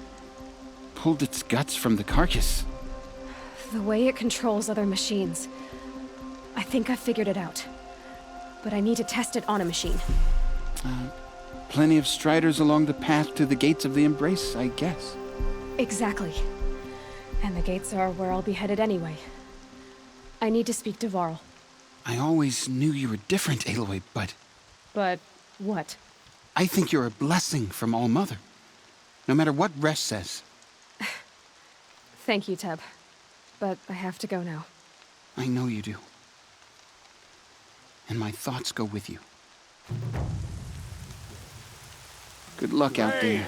Pulled its guts from the carcass. The way it controls other machines. I think I figured it out. But I need to test it on a machine. Plenty of striders along the path to the gates of the Embrace, I guess. Exactly. And the gates are where I'll be headed anyway. I need to speak to Varl. I always knew you were different, Aloy, but... But what? I think you're a blessing from All Mother. No matter what Resh says. Thank you, Teb. But I have to go now. I know you do. And my thoughts go with you. Good luck out there.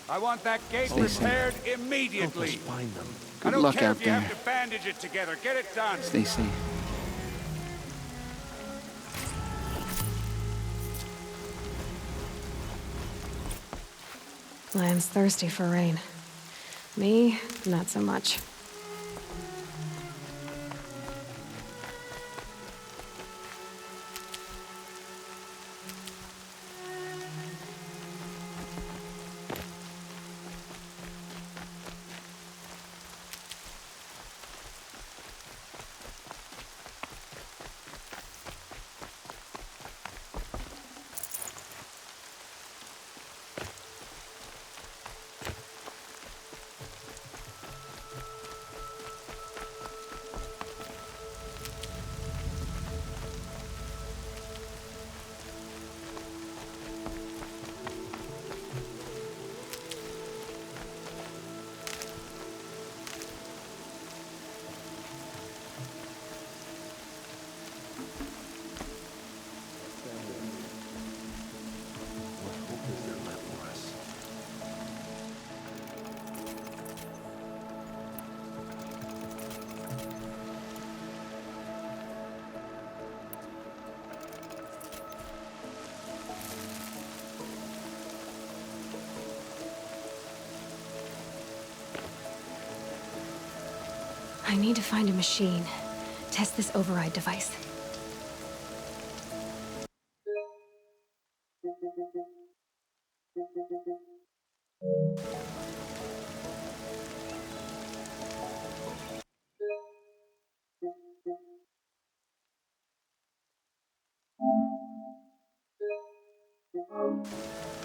I want that gate Stay safe. repaired immediately. Find them. I Good don't luck care out if you have there. to bandage it together. Get it done. Stay safe. Lamb's thirsty for rain. Me, not so much. I need to find a machine. Test this override device.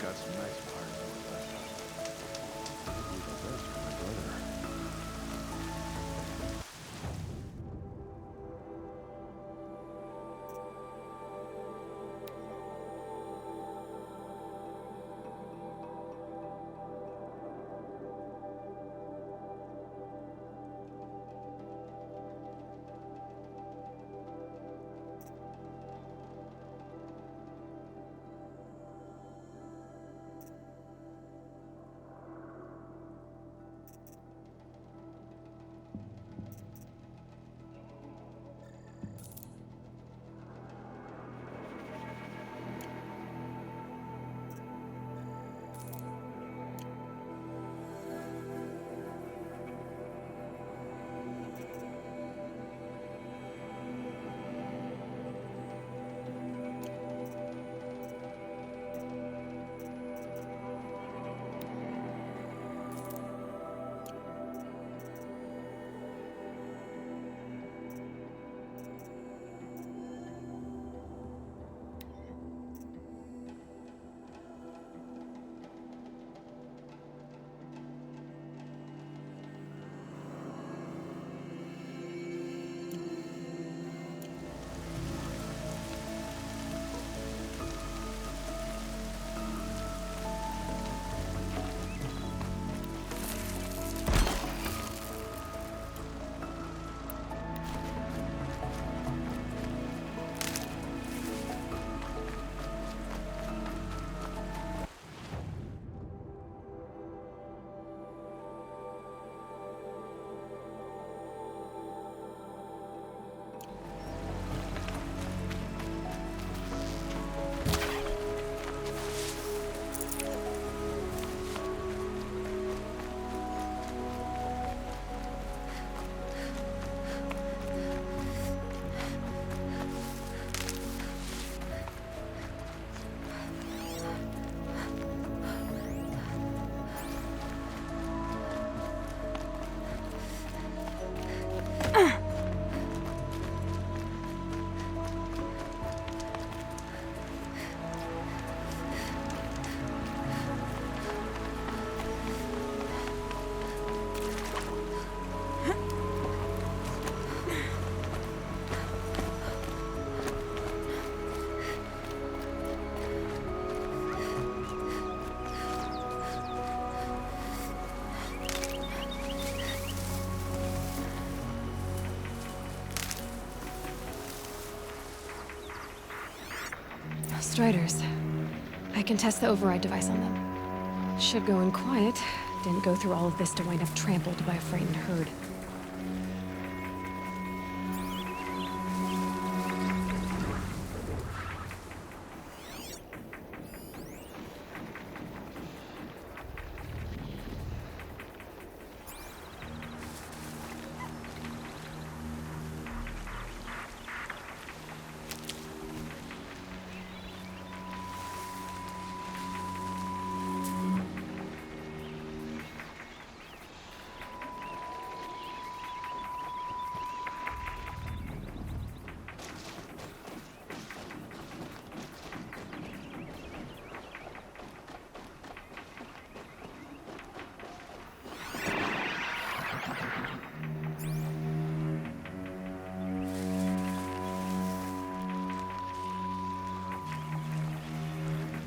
Got some nice parts for left. Leave the best for my brother. Striders. I can test the override device on them. Should go in quiet. Didn't go through all of this to wind up trampled by a frightened herd.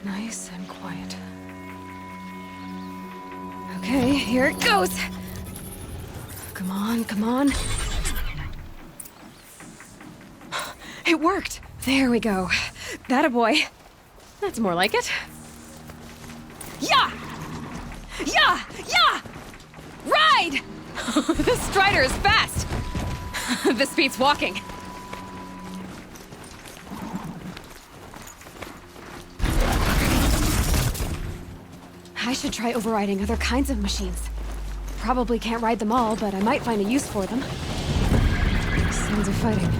Nice and quiet. Okay, here it goes! Come on, come on. It worked! There we go. That a boy. That's more like it. Yeah! Yeah! Yeah! Ride! This Strider is fast! This beats walking. I should try overriding other kinds of machines. Probably can't ride them all, but I might find a use for them. Sounds of fighting.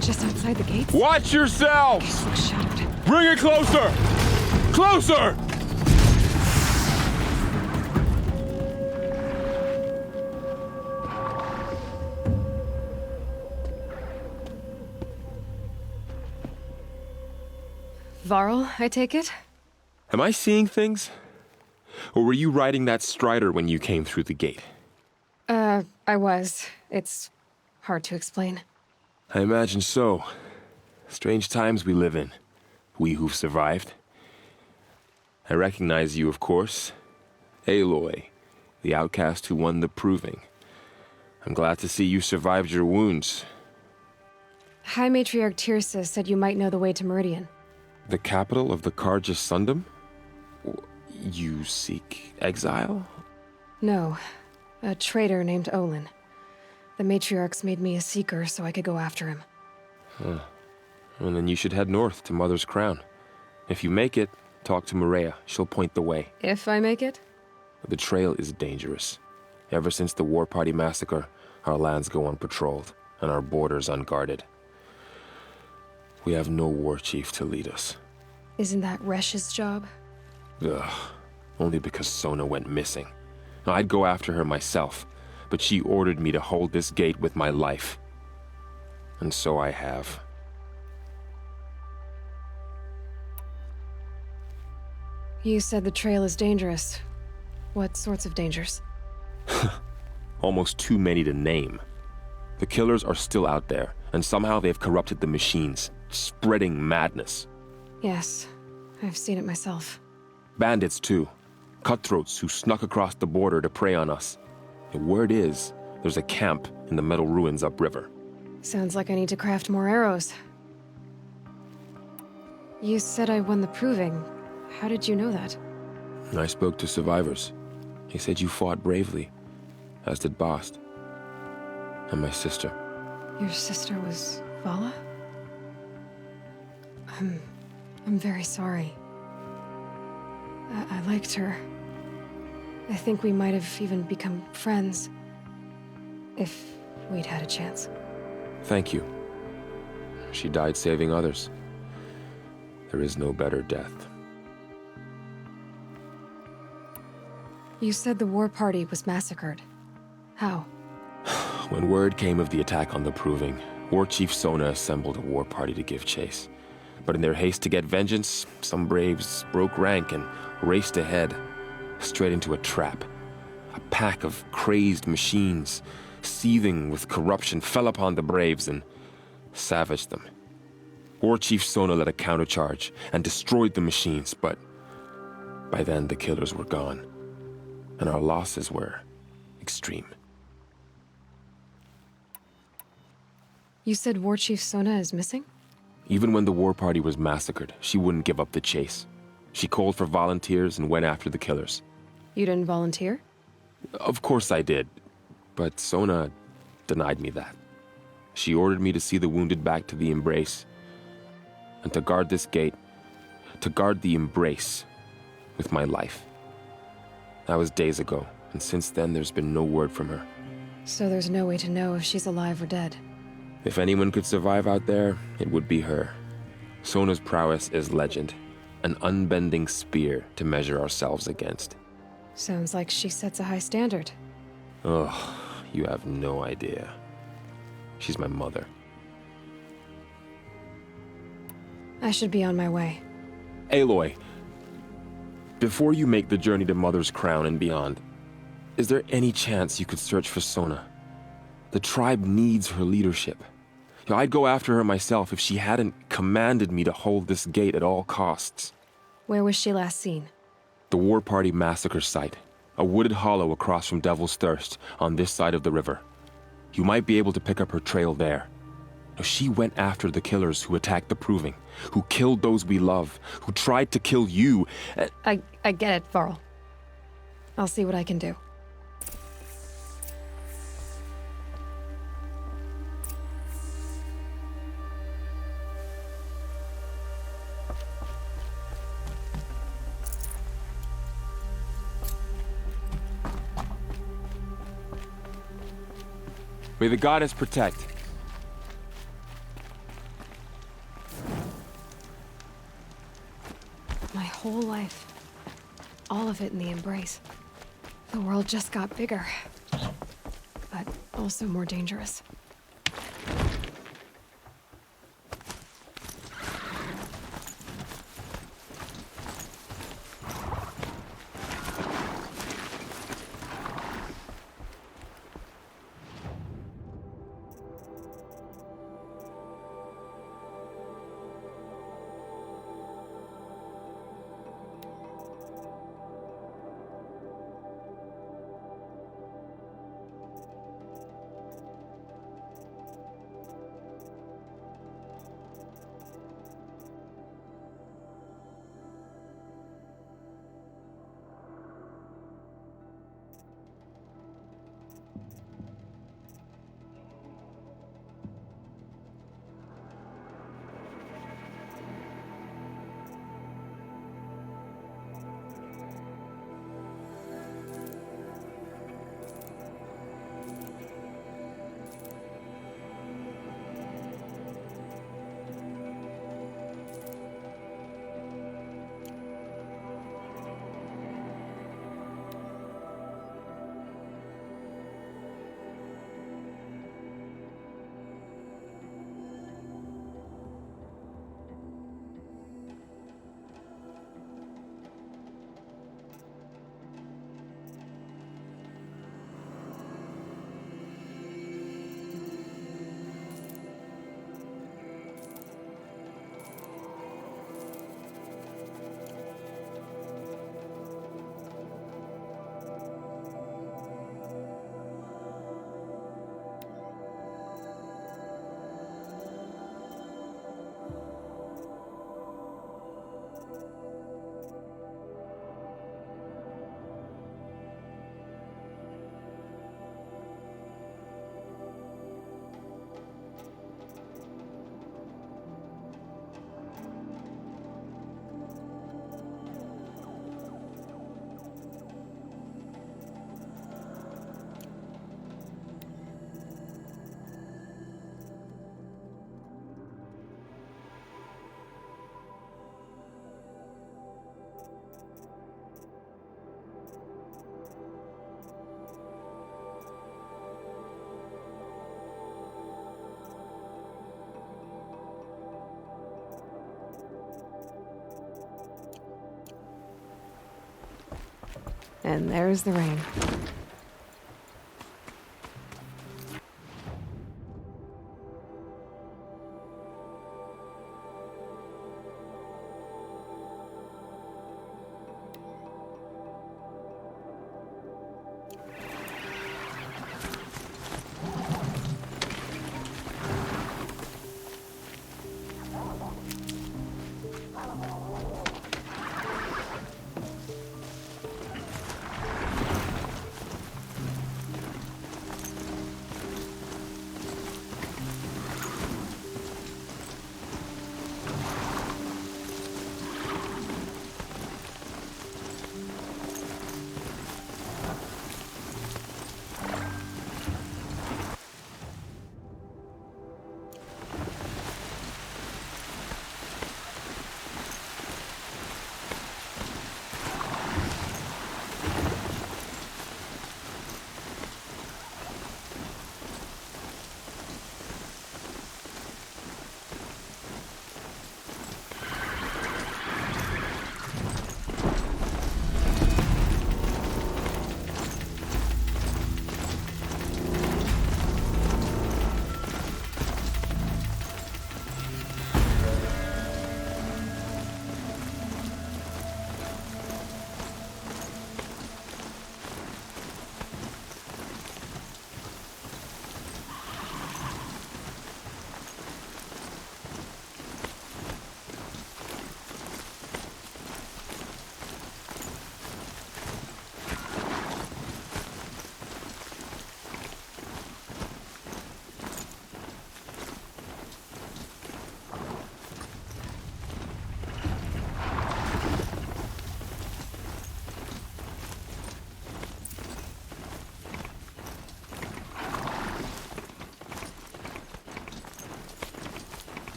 Just outside the gates? Watch yourselves! Bring it closer! Closer! Varl, I take it? Am I seeing things? Or were you riding that Strider when you came through the gate? I was. It's hard to explain. I imagine so. Strange times we live in. We who've survived. I recognize you, of course. Aloy, the outcast who won the proving. I'm glad to see you survived your wounds. High Matriarch Tirsa said you might know the way to Meridian. The capital of the Carja Sundom? You seek exile? No. A traitor named Olin. The Matriarchs made me a seeker so I could go after him. Huh. Well, then you should head north to Mother's Crown. If you make it, talk to Maria. She'll point the way. If I make it? The trail is dangerous. Ever since the War Party massacre, our lands go unpatrolled, and our borders unguarded. We have no war chief to lead us. Isn't that Resh's job? Ugh. Only because Sona went missing. I'd go after her myself, but she ordered me to hold this gate with my life. And so I have. You said the trail is dangerous. What sorts of dangers? Almost too many to name. The killers are still out there, and somehow they've corrupted the machines, spreading madness. Yes, I've seen it myself. Bandits, too. Cutthroats who snuck across the border to prey on us. The word is, there's a camp in the metal ruins upriver. Sounds like I need to craft more arrows. You said I won the proving. How did you know that? I spoke to survivors. They said you fought bravely, as did Bast. And my sister. Your sister was Vala? I'm very sorry. I liked her. I think we might have even become friends. If we'd had a chance. Thank you. She died saving others. There is no better death. You said the war party was massacred. How? When word came of the attack on the Proving, War Chief Sona assembled a war party to give chase. But in their haste to get vengeance, some braves broke rank and raced ahead, straight into a trap. A pack of crazed machines, seething with corruption, fell upon the braves and savaged them. War Chief Sona led a countercharge and destroyed the machines, but by then the killers were gone, and our losses were extreme. You said War Chief Sona is missing? Even when the war party was massacred, she wouldn't give up the chase. She called for volunteers and went after the killers. You didn't volunteer? Of course I did, but Sona denied me that. She ordered me to see the wounded back to the Embrace, and to guard this gate, to guard the Embrace with my life. That was days ago, and since then there's been no word from her. So there's no way to know if she's alive or dead. If anyone could survive out there, it would be her. Sona's prowess is legend, an unbending spear to measure ourselves against. Sounds like she sets a high standard. Ugh, you have no idea. She's my mother. I should be on my way. Aloy, before you make the journey to Mother's Crown and beyond, is there any chance you could search for Sona? The tribe needs her leadership. I'd go after her myself if she hadn't commanded me to hold this gate at all costs. Where was she last seen? The War Party massacre site, a wooded hollow across from Devil's Thirst on this side of the river. You might be able to pick up her trail there. She went after the killers who attacked the Proving, who killed those we love, who tried to kill you. I get it, Varl. I'll see what I can do. May the goddess protect. My whole life. All of it in the Embrace. The world just got bigger. But also more dangerous. And there's the rain.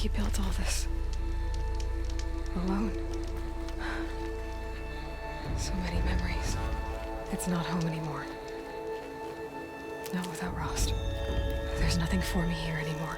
he built all this? Alone. So many memories. It's not home anymore. Not without Rost. There's nothing for me here anymore.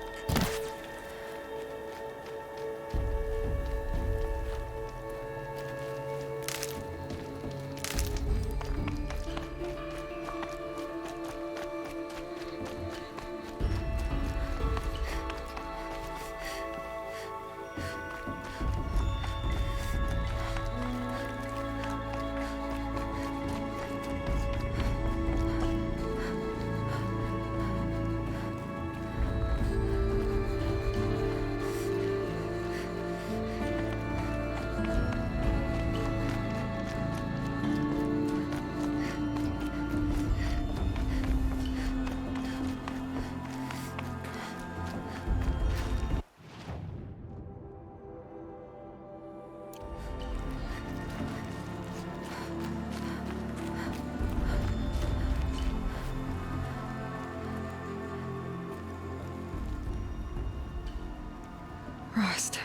Rost.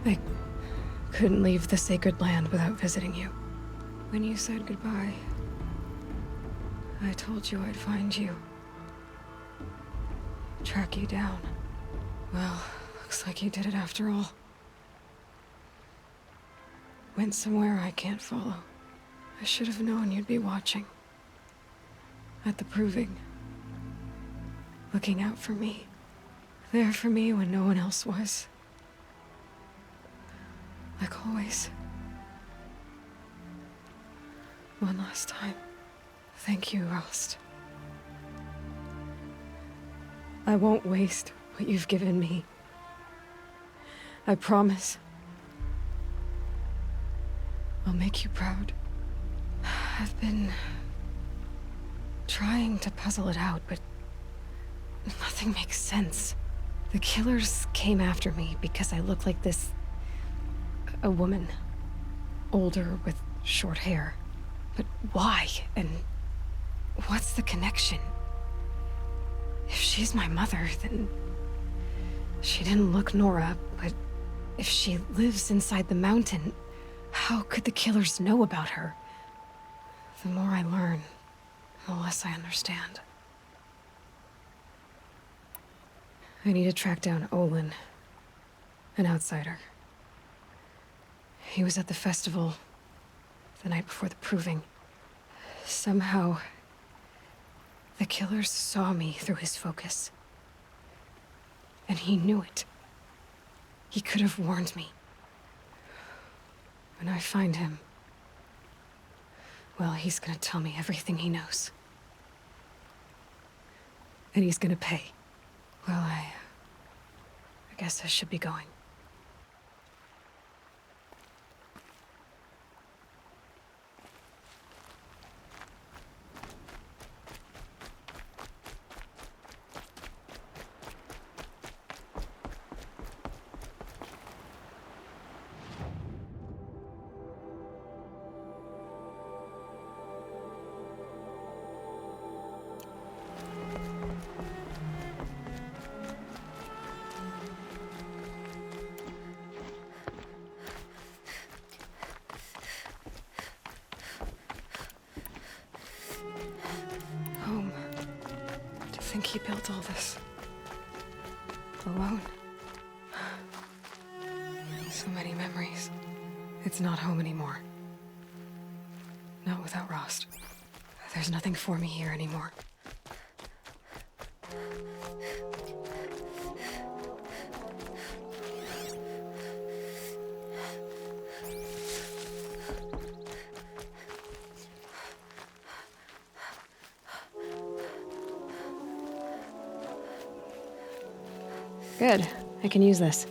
I couldn't leave the sacred land without visiting you. When you said goodbye, I told you I'd find you. Track you down. Well, looks like you did it after all. Went somewhere I can't follow. I should have known you'd be watching. At the proving. Looking out for me. There for me when no one else was. Like always. One last time. Thank you, Rost. I won't waste what you've given me. I promise. I'll make you proud. I've been trying to puzzle it out, but nothing makes sense. The killers came after me because I look like this... a woman. Older with short hair. But why? And what's the connection? If she's my mother, then... she didn't look Nora, but if she lives inside the mountain, how could the killers know about her? The more I learn, the less I understand. I need to track down Olin, an outsider. He was at the festival the night before the proving. Somehow, the killers saw me through his focus. And he knew it. He could have warned me. When I find him, well, he's gonna tell me everything he knows. And he's gonna pay. Well, I guess I should be going. Home. To think he built all this. Alone. So many memories. It's not home anymore. Not without Rost. There's nothing for me here anymore. Good. I can use this.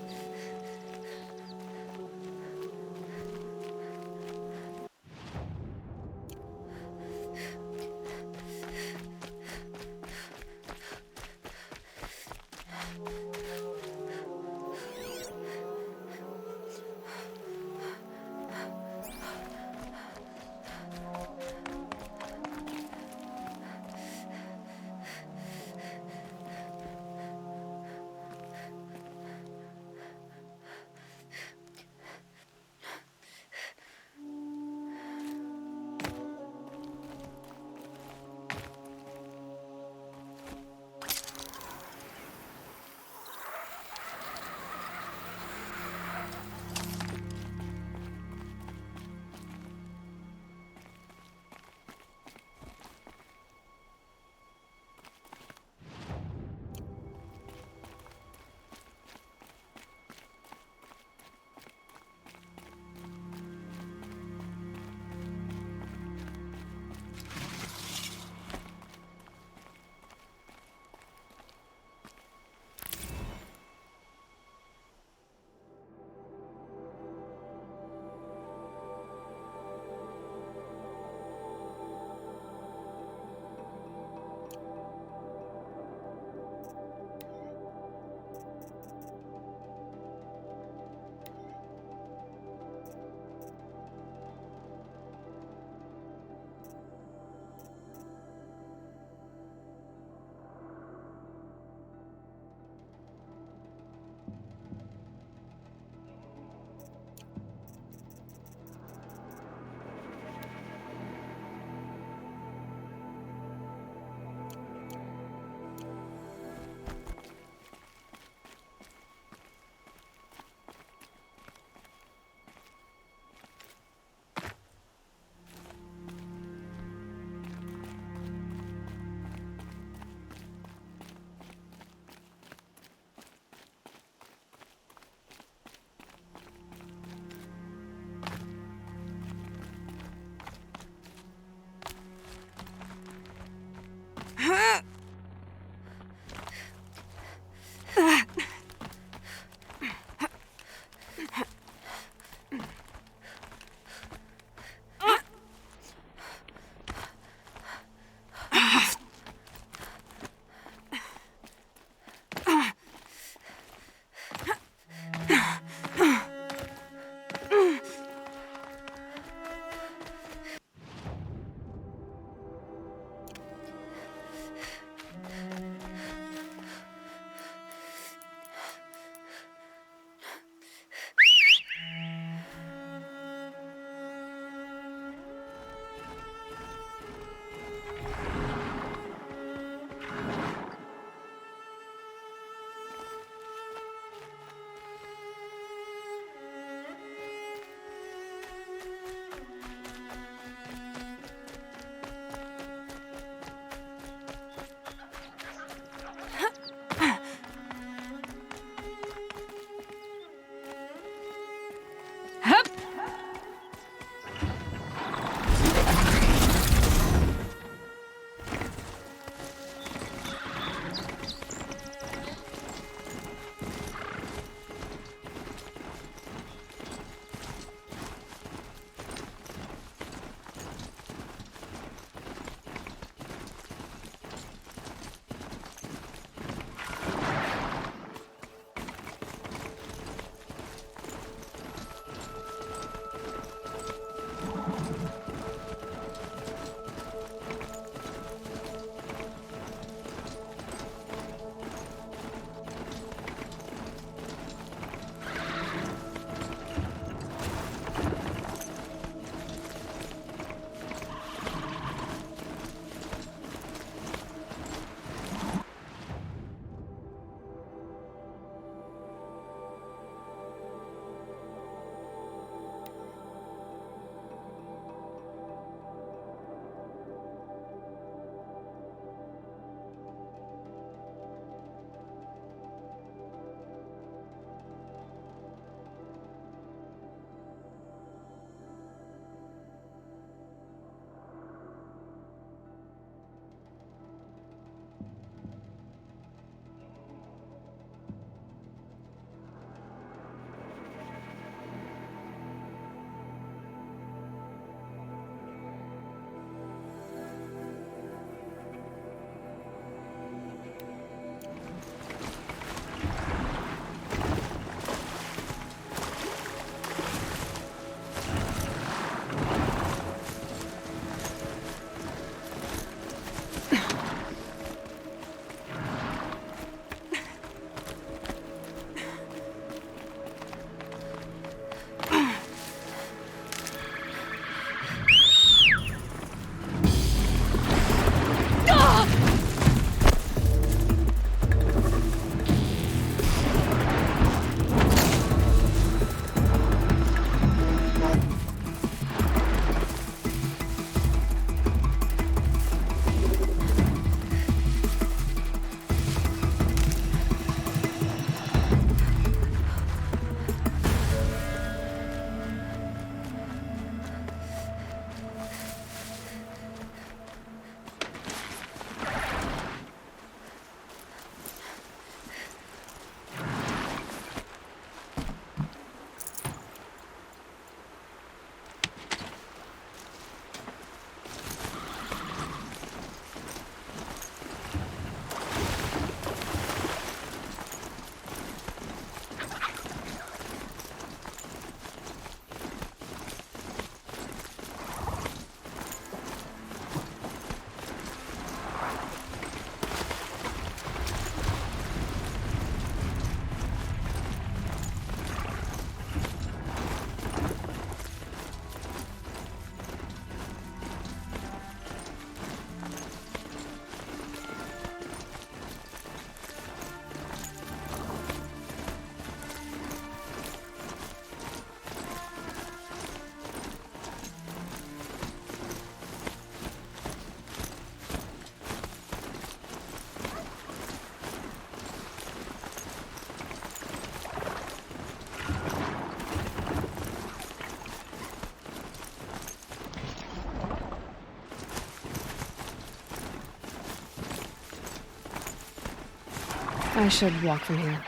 I should walk from here.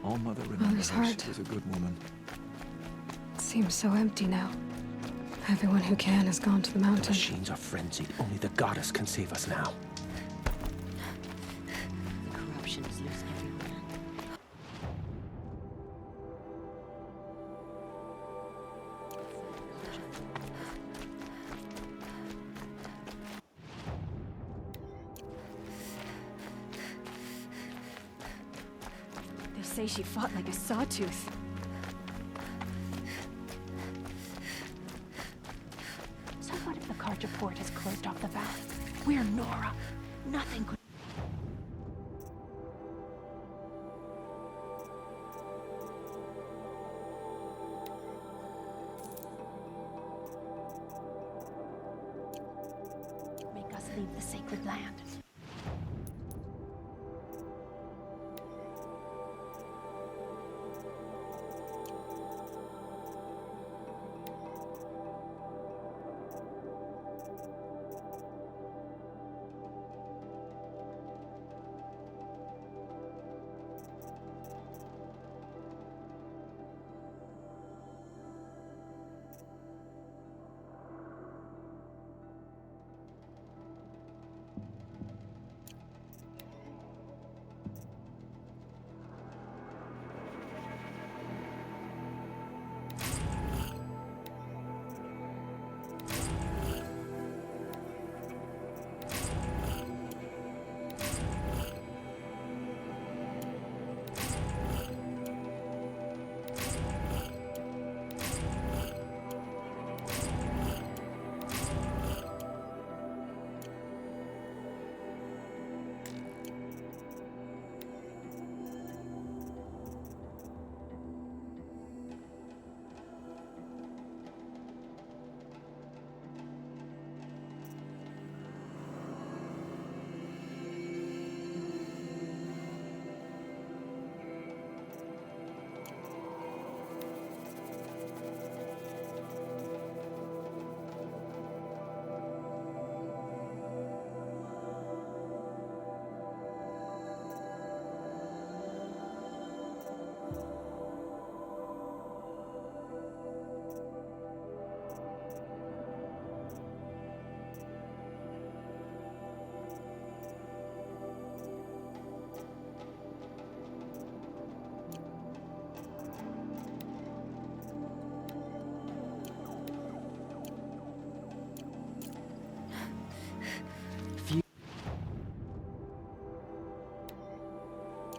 All Mother Mother's remembers heart. she was a good woman. It seems so empty now. Everyone who can has gone to the mountain. The machines are frenzied. Only the goddess can save us now. The corruption is loose everywhere. They say she fought like a sawtooth. So what if the Carja port has closed off the valley? We're Nora. Nothing could... make us leave the sacred land.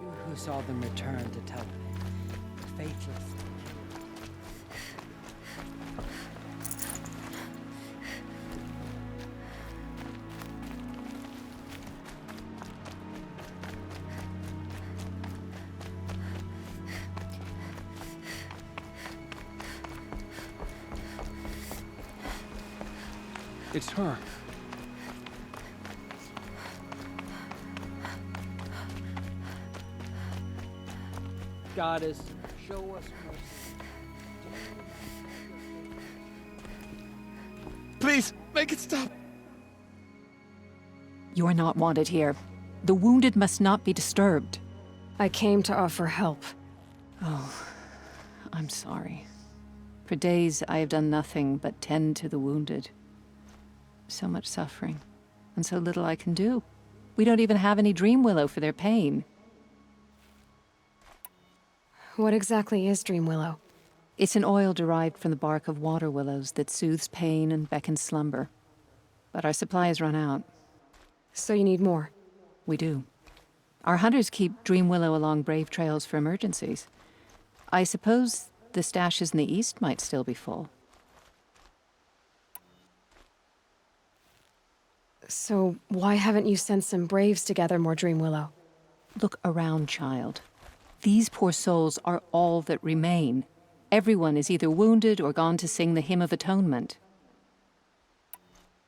You who saw them return to tell the faithless. It's her. Goddess, show us mercy. Please, make it stop. You're not wanted here. The wounded must not be disturbed. I came to offer help. Oh, I'm sorry. For days, I have done nothing but tend to the wounded. So much suffering, and so little I can do. We don't even have any dream willow for their pain. What exactly is dream willow? It's an oil derived from the bark of water willows that soothes pain and beckons slumber. But our supply has run out. So you need more? We do. Our hunters keep dream willow along brave trails for emergencies. I suppose the stashes in the east might still be full. So why haven't you sent some braves to gather more dream willow? Look around, child. These poor souls are all that remain. Everyone is either wounded or gone to sing the hymn of atonement.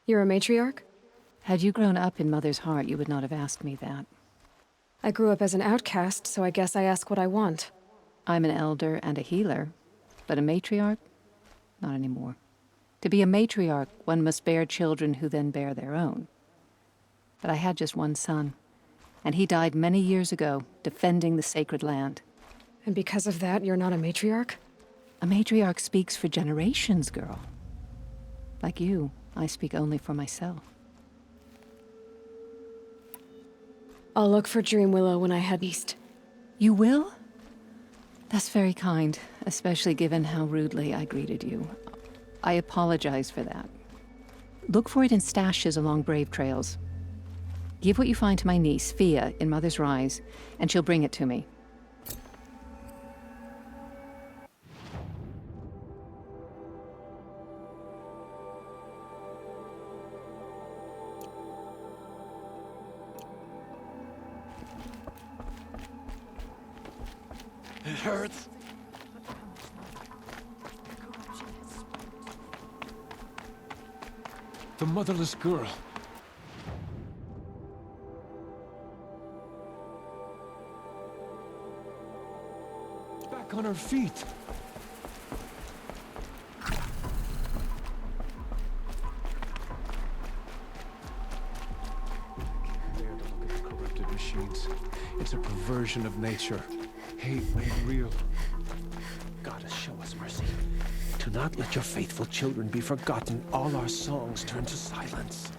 You're a matriarch? Had you grown up in Mother's heart, you would not have asked me that. I grew up as an outcast, so I guess I ask what I want. I'm an elder and a healer, but a matriarch? Not anymore. To be a matriarch, one must bear children who then bear their own. But I had just one son, and he died many years ago, defending the sacred land. And because of that, you're not a matriarch? A matriarch speaks for generations, girl. Like you, I speak only for myself. I'll look for Dream Willow when I head east. You will? That's very kind, especially given how rudely I greeted you. I apologize for that. Look for it in stashes along Brave Trails. Give what you find to my niece, Fia, in Mother's Rise, and she'll bring it to me. It hurts. The motherless girl. Back on her feet. Dare to look at the corrupted machines. It's a perversion of nature. Hate made real. Goddess, show us mercy. Do not let your faithful children be forgotten. All our songs turn to silence.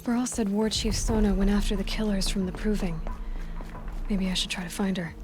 Burl said War Chief Sona went after the killers from the Proving. Maybe I should try to find her.